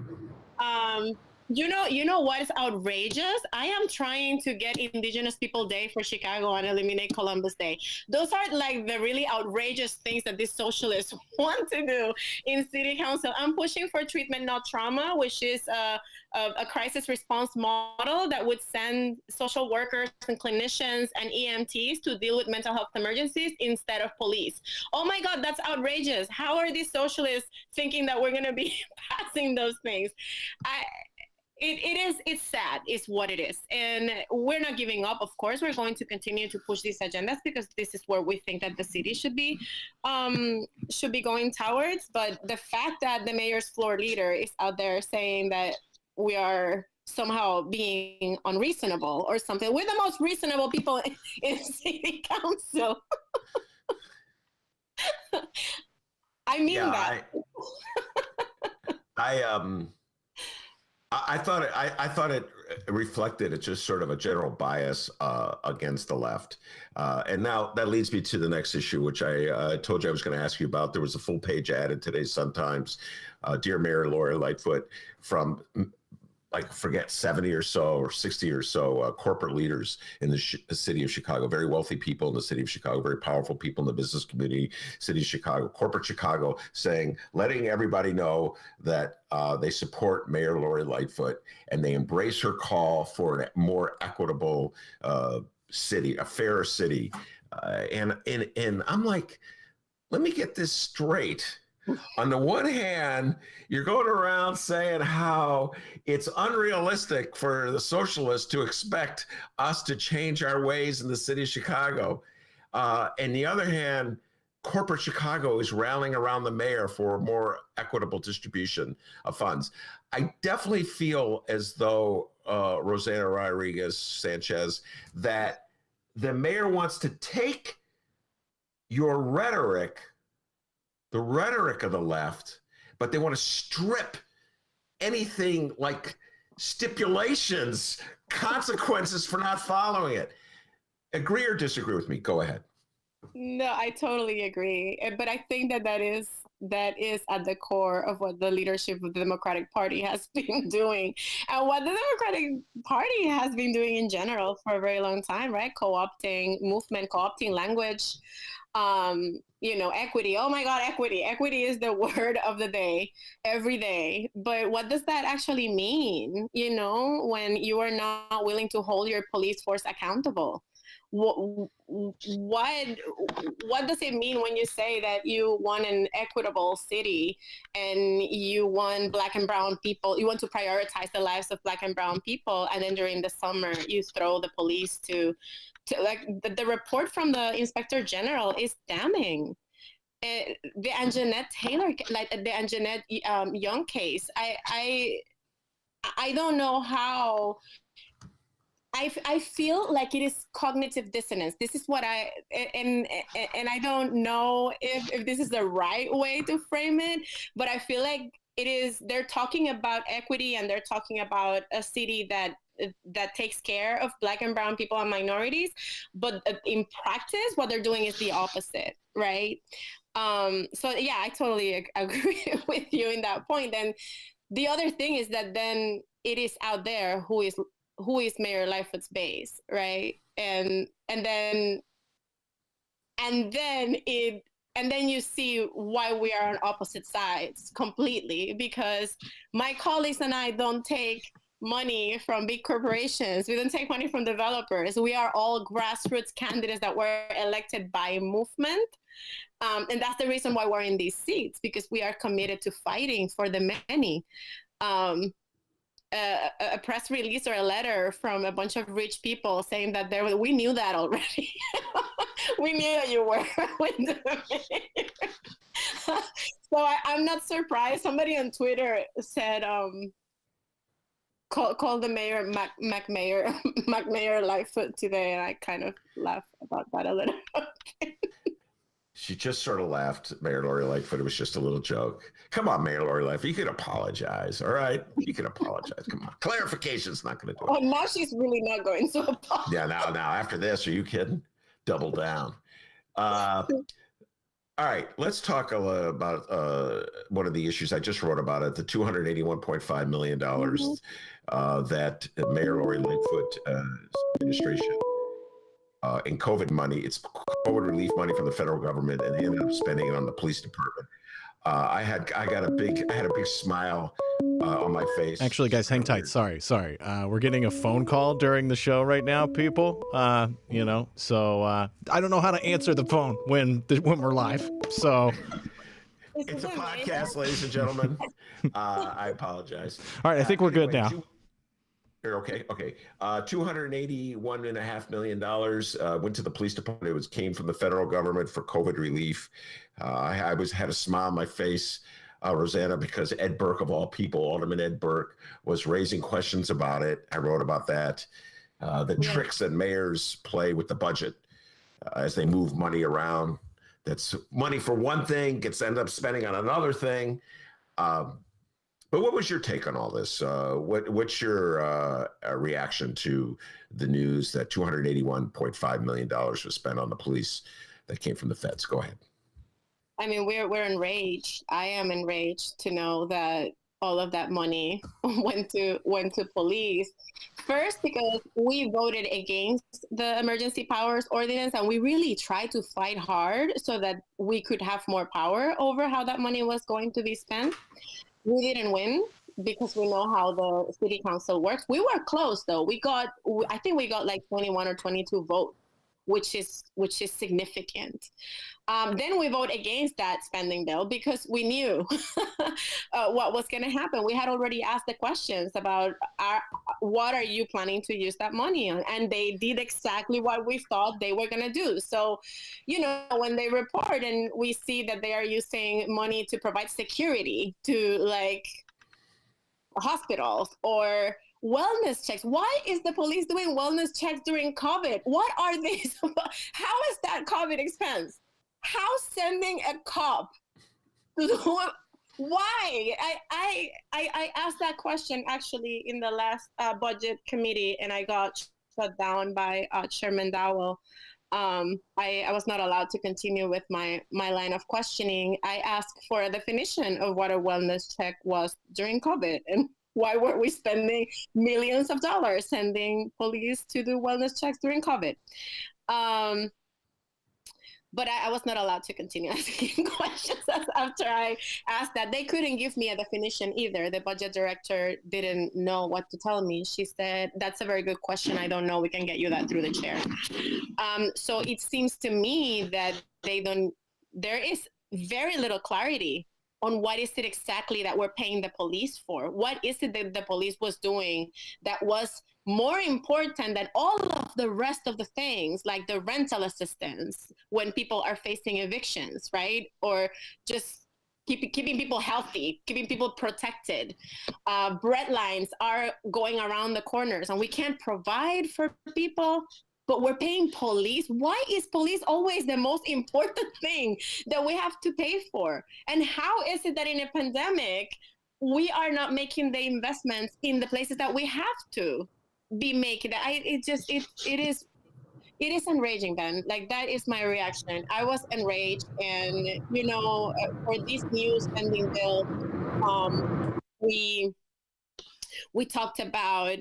You know what is outrageous? I am trying to get Indigenous People Day for Chicago and eliminate Columbus Day. Those are like the really outrageous things that these socialists want to do in city council. I'm pushing for treatment, not trauma, which is a crisis response model that would send social workers and clinicians and EMTs to deal with mental health emergencies instead of police. Oh my God, that's outrageous. How are these socialists thinking that we're going to be passing those things? It's sad, is what it is. And we're not giving up. Of course, we're going to continue to push these agendas because this is where we think that the city should be going towards. But the fact that the mayor's floor leader is out there saying that we are somehow being unreasonable or something, we're the most reasonable people in city council. I mean that. I thought it reflected it's just sort of a general bias against the left. And now that leads me to the next issue, which I told you I was going to ask you about. There was a full page ad in today's Sun-Times. Dear Mayor Lori Lightfoot, from like forget 70 or so or 60 or so corporate leaders in the city of Chicago, very wealthy people in the city of Chicago, very powerful people in the business community, city of Chicago, corporate Chicago, letting everybody know that they support Mayor Lori Lightfoot and they embrace her call for a more equitable city, a fairer city. And I'm like, let me get this straight. On the one hand, you're going around saying how it's unrealistic for the socialists to expect us to change our ways in the city of Chicago. And the other hand, corporate Chicago is rallying around the mayor for more equitable distribution of funds. I definitely feel as though Rossana Rodriguez Sanchez, that the mayor wants to take your rhetoric, the rhetoric of the left, but they want to strip anything like stipulations, consequences for not following it. Agree or disagree with me? Go ahead. No, I totally agree. But I think that is at the core of what the leadership of the Democratic Party has been doing, and what the Democratic Party has been doing in general for a very long time, right? Co-opting movement, co-opting language, equity. Oh my God, equity. Equity is the word of the day, every day. But what does that actually mean, when you are not willing to hold your police force accountable? What does it mean when you say that you want an equitable city and you want Black and brown people, you want to prioritize the lives of Black and brown people, and then during the summer you throw the police to like the report from the Inspector General is damning. The Anjanette Taylor, like the Anjanette Young case, I don't know how. I feel like it is cognitive dissonance. This is what and I don't know if this is the right way to frame it, but I feel like they're talking about equity, and they're talking about a city that takes care of Black and brown people and minorities, but in practice what they're doing is the opposite, right? So yeah, I totally agree with you in that point. And the other thing is that then it is out there who is Mayor Lightfoot's base, right? And then you see why we are on opposite sides completely, because my colleagues and I don't take money from big corporations. We don't take money from developers. We are all grassroots candidates that were elected by movement. And that's the reason why we're in these seats, because we are committed to fighting for the many. A press release or a letter from a bunch of rich people saying that we knew that already. We knew that you were with the mayor. So I'm not surprised. Somebody on Twitter said, call the mayor Mayor Lightfoot today, and I kind of laughed about that a little. She just sort of laughed, Mayor Lori Lightfoot. It was just a little joke. Come on, Mayor Lori Lightfoot. You can apologize, all right? You can apologize. Come on. Clarification's not going to do it. Oh, now she's really not going to apologize. Yeah, now after this, are you kidding? Double down. All right, let's talk about one of the issues I just wrote about it, the $281.5 million that Mayor Lori Lightfoot administration in COVID money. It's COVID relief money from the federal government, and they ended up spending it on the police department. I had a big smile on my face. Actually, guys, hang tight. Sorry. We're getting a phone call during the show right now, people. So I don't know how to answer the phone when we're live. So it's a podcast, ladies and gentlemen. I apologize. All right, I think we're good now. Okay. $281.5 million went to the police department. It came from the federal government for COVID relief. I had a smile on my face, Rossana, because Ed Burke, of all people, Alderman Ed Burke, was raising questions about it. I wrote about that. The tricks that mayors play with the budget as they move money around. That's money for one thing, end up spending on another thing. But what was your take on all this? What's your reaction to the news that $281.5 million was spent on the police that came from the feds? Go ahead. I mean, we're enraged. I am enraged to know that all of that money went to police. First, because we voted against the emergency powers ordinance, and we really tried to fight hard so that we could have more power over how that money was going to be spent. We didn't win because we know how the city council works. We were close, though. I think we got like 21 or 22 votes, which is significant. Then we vote against that spending bill because we knew what was going to happen. We had already asked the questions about what are you planning to use that money on? And they did exactly what we thought they were going to do. So, when they report and we see that they are using money to provide security to like hospitals or wellness checks. Why is the police doing wellness checks during COVID? What are these? How is that COVID expense? How sending a cop? Why? I asked that question actually in the last budget committee, and I got shut down by Chairman Dowell. I was not allowed to continue with my line of questioning. I asked for a definition of what a wellness check was during COVID, and why were we spending millions of dollars sending police to do wellness checks during COVID? But I was not allowed to continue asking questions after I asked that. They couldn't give me a definition either. The budget director didn't know what to tell me. She said, that's a very good question. I don't know. We can get you that through the chair. So it seems to me that there is very little clarity on what is it exactly that we're paying the police for. What is it that the police was doing that was more important than all of the rest of the things, like the rental assistance when people are facing evictions, right? Or just keeping people healthy, keeping people protected. Bread lines are going around the corners and we can't provide for people, but we're paying police. Why is police always the most important thing that we have to pay for? And how is it that in a pandemic, we are not making the investments in the places that we have to be making. It is enraging, Ben. Like, that is my reaction. I was enraged, and for this new spending bill, we talked about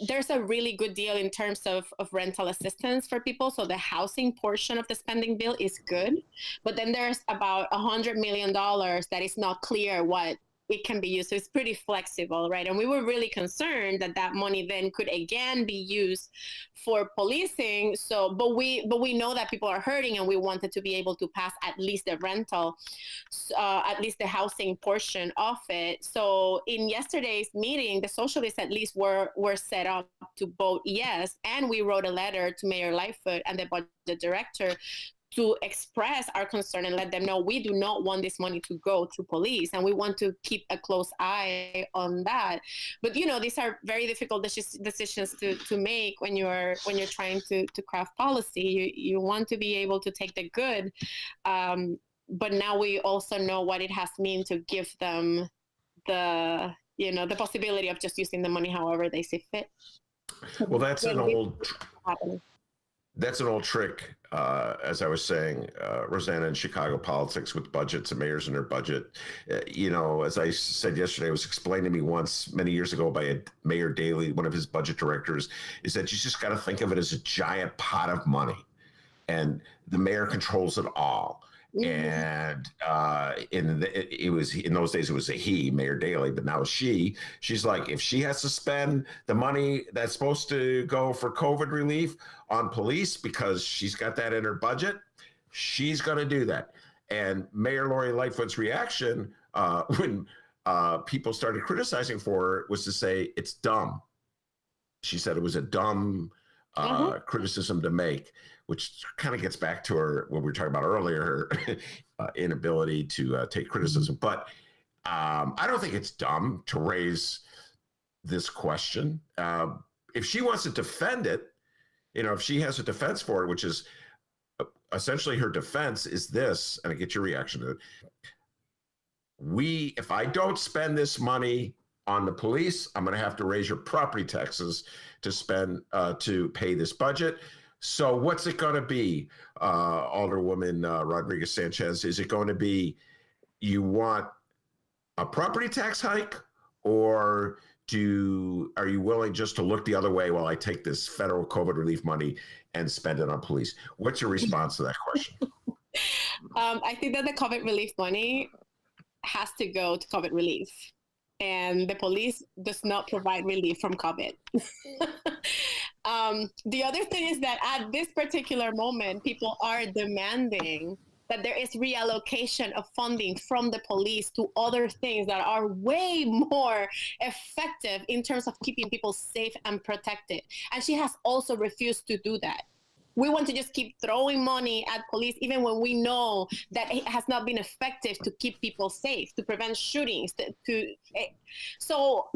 there's a really good deal in terms of rental assistance for people. So the housing portion of the spending bill is good, but then there's about $100 million that is not clear what it can be used. So it's pretty flexible, right? And we were really concerned that money then could again be used for policing. So, but we know that people are hurting, and we wanted to be able to pass at least the rental, at least the housing portion of it. So in yesterday's meeting, the socialists at least were set up to vote yes, and we wrote a letter to Mayor Lightfoot and the budget director to express our concern and let them know we do not want this money to go to police, and we want to keep a close eye on that. But these are very difficult decisions to make when you're trying to craft policy. You want to be able to take the good, but now we also know what it has meant to give them the possibility of just using the money however they see fit. Well, that's an old trick, as I was saying, Rossana, in Chicago politics with budgets and mayors and their budget. As I said yesterday, it was explained to me once many years ago by Mayor Daley, one of his budget directors, is that you just got to think of it as a giant pot of money, and the mayor controls it all. And it was in those days, it was a he, Mayor Daley, but now she's like, if she has to spend the money that's supposed to go for COVID relief on police because she's got that in her budget, she's going to do that. And Mayor Lori Lightfoot's reaction when people started criticizing for her was to say it's dumb. She said it was a dumb criticism to make, which kind of gets back to her, what we were talking about earlier, her inability to take criticism. But I don't think it's dumb to raise this question. If she wants to defend it, if she has a defense for it, which is essentially her defense is this, and I get your reaction to it. If I don't spend this money on the police, I'm going to have to raise your property taxes to pay this budget. So what's it going to be, Alderwoman Rodriguez Sanchez? Is it going to be you want a property tax hike, or are you willing just to look the other way while I take this federal COVID relief money and spend it on police? What's your response to that question? I think that the COVID relief money has to go to COVID relief, and the police does not provide relief from COVID. The other thing is that at this particular moment, people are demanding that there is reallocation of funding from the police to other things that are way more effective in terms of keeping people safe and protected. And she has also refused to do that. We want to just keep throwing money at police, even when we know that it has not been effective to keep people safe, to prevent shootings. So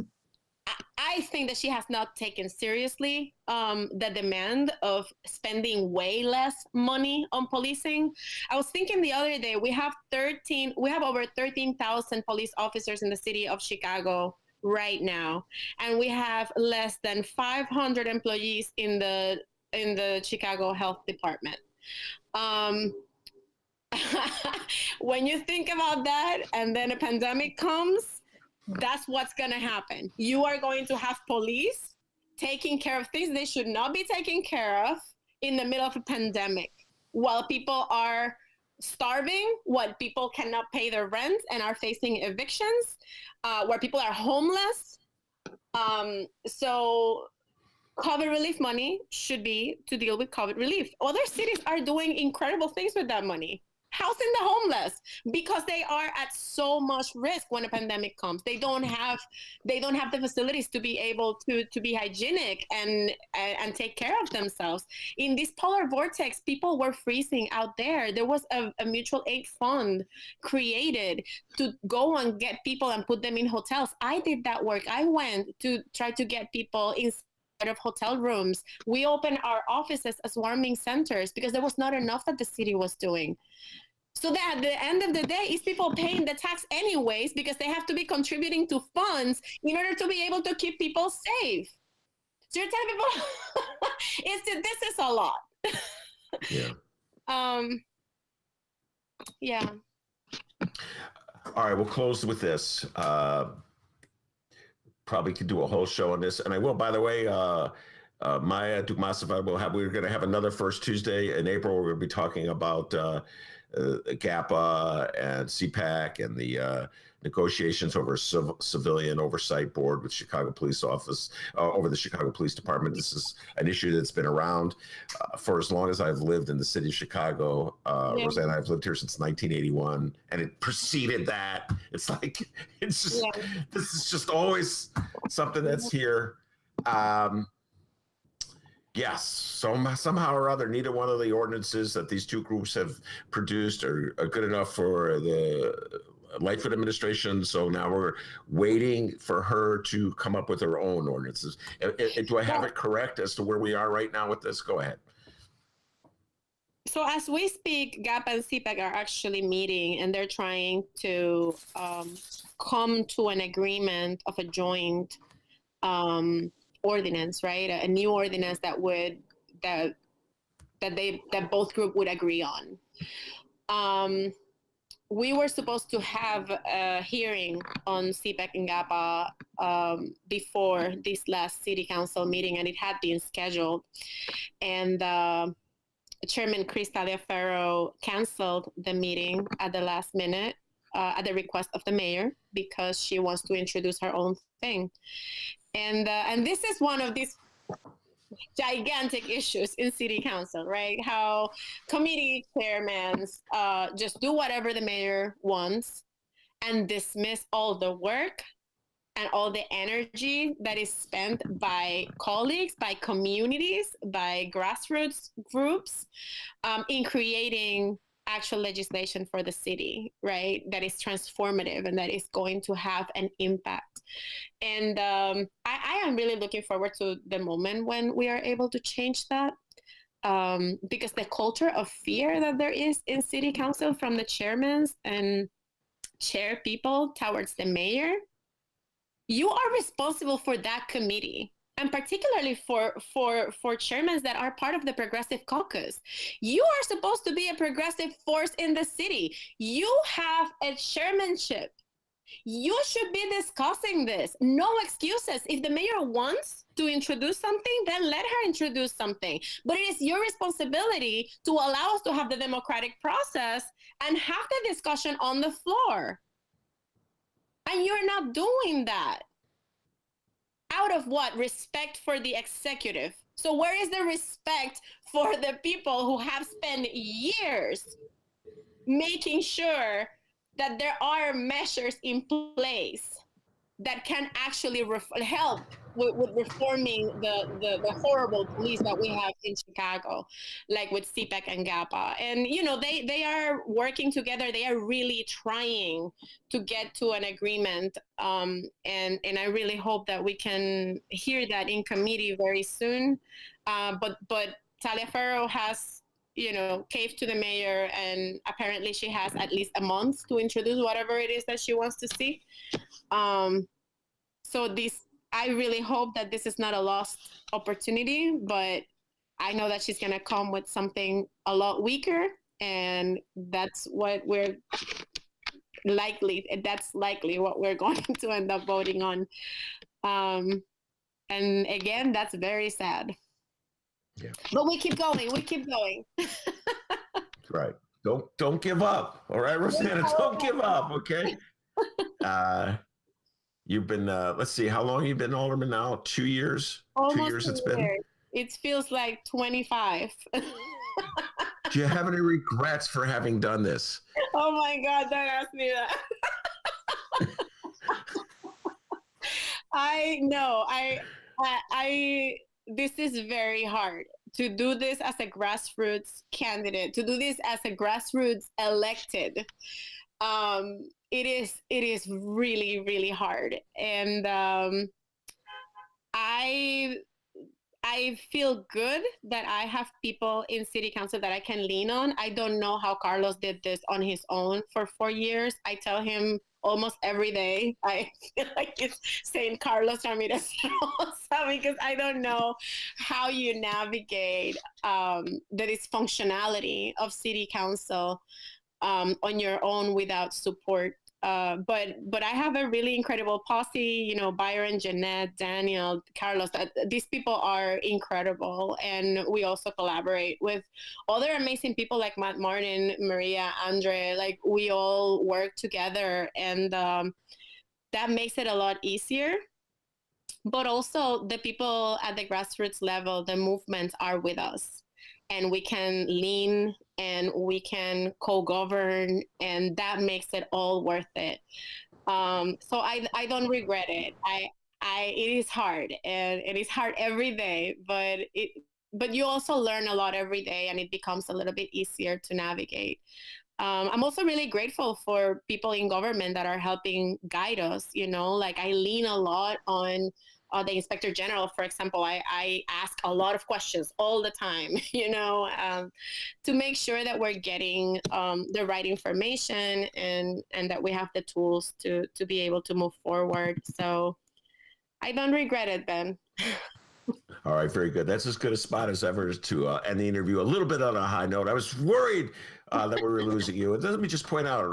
I think that she has not taken seriously the demand of spending way less money on policing. I was thinking the other day, we have over 13,000 police officers in the city of Chicago right now, and we have less than 500 employees in the Chicago Health Department. When you think about that, and then a pandemic comes, that's what's going to happen. You are going to have police taking care of things they should not be taking care of in the middle of a pandemic, while people are starving, while people cannot pay their rent and are facing evictions, where people are homeless. So COVID relief money should be to deal with COVID relief. Other cities are doing incredible things with that money. Housing the homeless, because they are at so much risk when a pandemic comes. They don't have the facilities to be able to be hygienic and take care of themselves. In this polar vortex, people were freezing out there. There was a mutual aid fund created to go and get people and put them in hotels. I did that work. I went to try to get people inside of hotel rooms. We opened our offices as warming centers because there was not enough that the city was doing. So that at the end of the day, is people paying the tax anyways because they have to be contributing to funds in order to be able to keep people safe. So you're telling people, this is a lot. Yeah. Yeah. All right, we'll close with this. Probably could do a whole show on this, and I will. By the way, Maya Dukmasova we're going to have another first Tuesday in April. We're going to be talking about GAPA and CPAC and the negotiations over civilian oversight board with Chicago Police Office over the Chicago Police Department. This is an issue that's been around for as long as I've lived in the city of Chicago. Rossana, I've lived here since 1981, and it preceded that. It's like this is just always something that's here. Yes, somehow or other, neither one of the ordinances that these two groups have produced are good enough for the Lightfoot administration. So now we're waiting for her to come up with her own ordinances. Do I have it correct as to where we are right now with this? Go ahead. So as we speak, GAP and CPAC are actually meeting, and they're trying to come to an agreement of a joint ordinance, right? A new ordinance that both groups would agree on. We were supposed to have a hearing on CPAC and GAPA before this last city council meeting, and it had been scheduled. And Chairman Chris Taliaferro canceled the meeting at the last minute at the request of the mayor because she wants to introduce her own thing. And this is one of these gigantic issues in city council, right? How committee chairmen just do whatever the mayor wants and dismiss all the work and all the energy that is spent by colleagues, by communities, by grassroots groups in creating actual legislation for the city, right? That is transformative and that is going to have an impact. And I am really looking forward to the moment when we are able to change that, because the culture of fear that there is in city council from the chairmen and chair people towards the mayor, you are responsible for that committee. And particularly for chairmen that are part of the Progressive Caucus. You are supposed to be a progressive force in the city. You have a chairmanship. You should be discussing this. No excuses. If the mayor wants to introduce something, then let her introduce something. But it is your responsibility to allow us to have the democratic process and have the discussion on the floor. And you're not doing that. Out of what? Respect for the executive. So where is the respect for the people who have spent years making sure that there are measures in place that can actually help with reforming the horrible police that we have in Chicago, like with CPAC and GAPA. And, you know, they are working together. They are really trying to get to an agreement. And I really hope that we can hear that in committee very soon. But Taliaferro has, you know, caved to the mayor, and apparently she has at least a month to introduce whatever it is that she wants to see. So I really hope that this is not a lost opportunity, but I know that she's going to come with something a lot weaker, and that's what that's likely what we're going to end up voting on. And again, that's very sad. Yeah. But we keep going. Right. Don't give up. All right, Rossana, don't give up. Okay. You've been, let's see, how long have you been alderman now? 2 years? Almost 2 years it's been? It feels like 25. Do you have any regrets for having done this? Oh my God, don't ask me that. I know. I this is very hard to do this as a grassroots candidate, to do this as a grassroots elected. It is really, really hard. And I I feel good that I have people in city council that I can lean on. I don't know how Carlos did this on his own for 4 years. I tell him almost every day. I feel like it's saying Carlos Ramirez because I don't know how you navigate the dysfunctionality of city council on your own without support. But I have a really incredible posse, you know, Byron, Jeanette, Daniel, Carlos. These people are incredible. And we also collaborate with other amazing people like Matt Martin, Maria, Andre. Like, we all work together, and that makes it a lot easier. But also the people at the grassroots level, the movements are with us. And we can lean and we can co-govern, and that makes it all worth it. So I don't regret it. It is hard, and it is hard every day, but you also learn a lot every day, and it becomes a little bit easier to navigate. I'm also really grateful for people in government that are helping guide us. You know, like, I lean a lot on the Inspector General, for example. I ask a lot of questions all the time, you know, to make sure that we're getting the right information and that we have the tools to be able to move forward. So I don't regret it, Ben. All right, very good. That's as good a spot as ever to end the interview a little bit on a high note. I was worried that we were losing you. And let me just point out,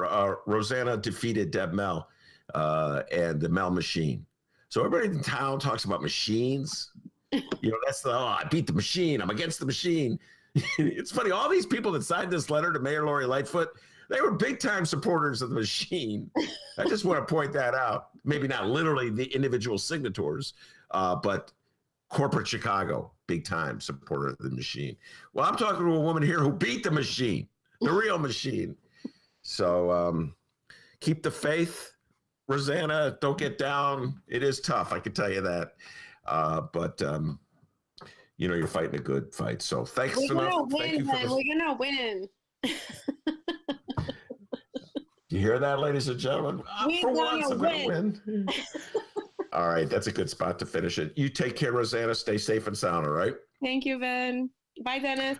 Rossana defeated Deb Mel and the Mel machine. So everybody in town talks about machines. You know, that's I beat the machine. I'm against the machine. It's funny. All these people that signed this letter to Mayor Lori Lightfoot, they were big time supporters of the machine. I just want to point that out. Maybe not literally the individual signatories, but corporate Chicago, big time supporter of the machine. Well, I'm talking to a woman here who beat the machine, the real machine. So keep the faith. Rossana, don't get down. It is tough, I can tell you that. But you know, you're fighting a good fight. So thanks We're enough. gonna Thank you win, for this. we're gonna win. You hear that, ladies and gentlemen? For once, I'm going to win. All right, that's a good spot to finish it. You take care, Rossana. Stay safe and sound, all right? Thank you, Ben. Bye, Dennis.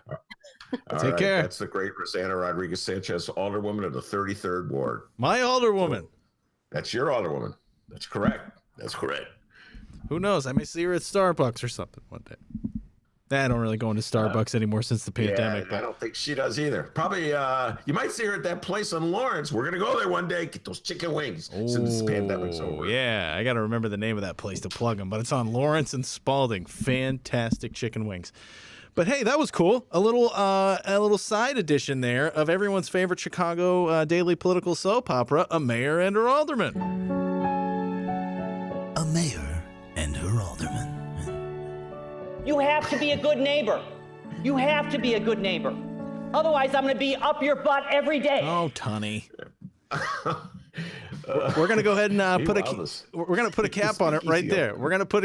Take care. That's the great Rossana Rodriguez Sanchez, Alderwoman of the 33rd Ward. My Alderwoman. That's your Alderwoman. That's correct. That's correct. Who knows? I may see her at Starbucks or something one day. I don't really go into Starbucks anymore since the pandemic. Yeah, I don't think she does either. Probably, you might see her at that place on Lawrence. We're going to go there one day, get those chicken wings since the pandemic's over. Yeah, I got to remember the name of that place to plug them, but it's on Lawrence and Spalding. Fantastic chicken wings. But hey, that was cool. A little side edition there of everyone's favorite Chicago daily political soap opera, A Mayor and Her Alderman. A mayor and her alderman. You have to be a good neighbor. You have to be a good neighbor. Otherwise, I'm going to be up your butt every day. Oh, Tunny. We're going to go ahead and we're going to put a cap on it right there. We're going to put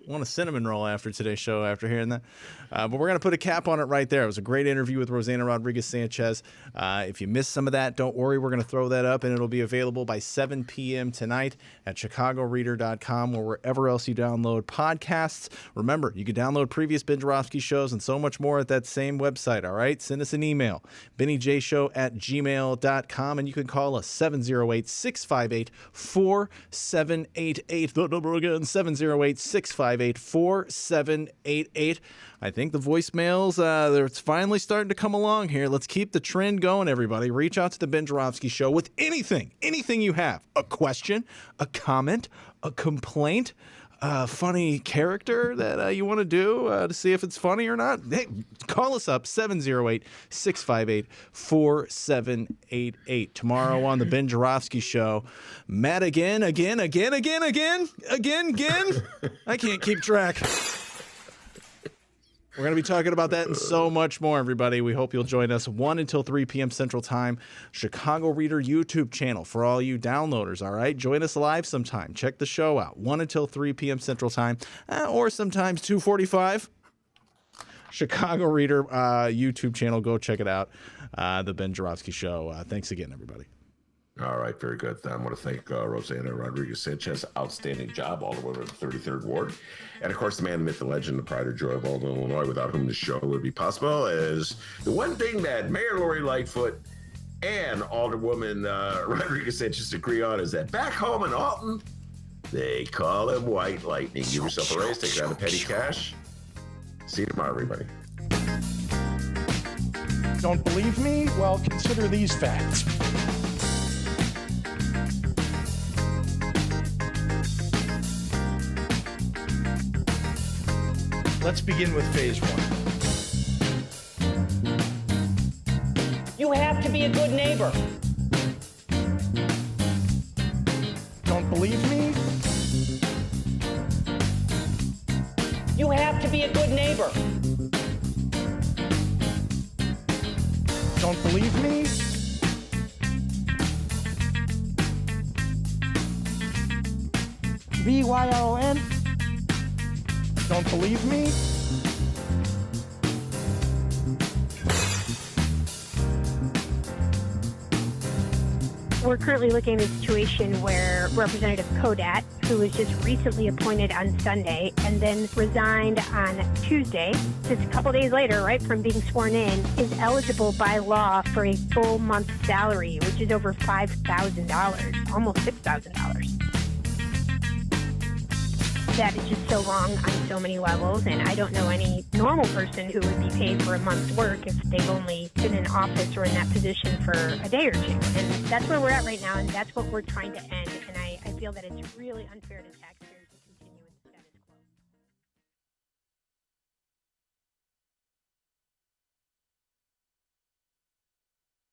I want a cinnamon roll after today's show after hearing that. But we're going to put a cap on it right there. It was a great interview with Rossana Rodriguez Sanchez. If you missed some of that, don't worry. We're going to throw that up, and it'll be available by 7 p.m. tonight at chicagoreader.com or wherever else you download podcasts. Remember, you can download previous Ben Joravsky shows and so much more at that same website, all right? Send us an email, bennyjshow@gmail.com, and you can call us 708-658-4788. The number again, 708-658-4788. I think the voicemails, it's finally starting to come along here. Let's keep the trend going, everybody. Reach out to the Ben Joravsky Show with anything you have. A question, a comment, a complaint, a funny character that you want to do to see if it's funny or not. Hey, call us up, 708-658-4788. Tomorrow on the Ben Joravsky Show, Matt again. I can't keep track. We're going to be talking about that and so much more, everybody. We hope you'll join us 1 until 3 p.m. Central Time. Chicago Reader YouTube channel for all you downloaders, all right? Join us live sometime. Check the show out, 1 until 3 p.m. Central Time, or sometimes 2:45. Chicago Reader YouTube channel. Go check it out. The Ben Joravsky Show. Thanks again, everybody. All right, very good. I want to thank Rossana Rodriguez Sanchez, outstanding job, Alderwoman of the 33rd Ward. And of course, the man, the myth, the legend, the pride or joy of Alden, Illinois, without whom the show would be possible, is the one thing that Mayor Lori Lightfoot and Alderwoman Rodriguez Sanchez agree on is that back home in Alton, they call him White Lightning. Give yourself a raise, take it out of petty cash. See you tomorrow, everybody. Don't believe me? Well, consider these facts. Let's begin with phase one. You have to be a good neighbor. Don't believe me? You have to be a good neighbor. Don't believe me? BYON. Don't believe me? We're currently looking at a situation where Representative Kodat, who was just recently appointed on Sunday and then resigned on Tuesday, just a couple days later, right, from being sworn in, is eligible by law for a full month's salary, which is over $5,000, almost $6,000. That is just so wrong on so many levels, and I don't know any normal person who would be paid for a month's work if they've only been in office or in that position for a day or two. And that's where we're at right now, and that's what we're trying to end. And I feel that it's really unfair to taxpayers.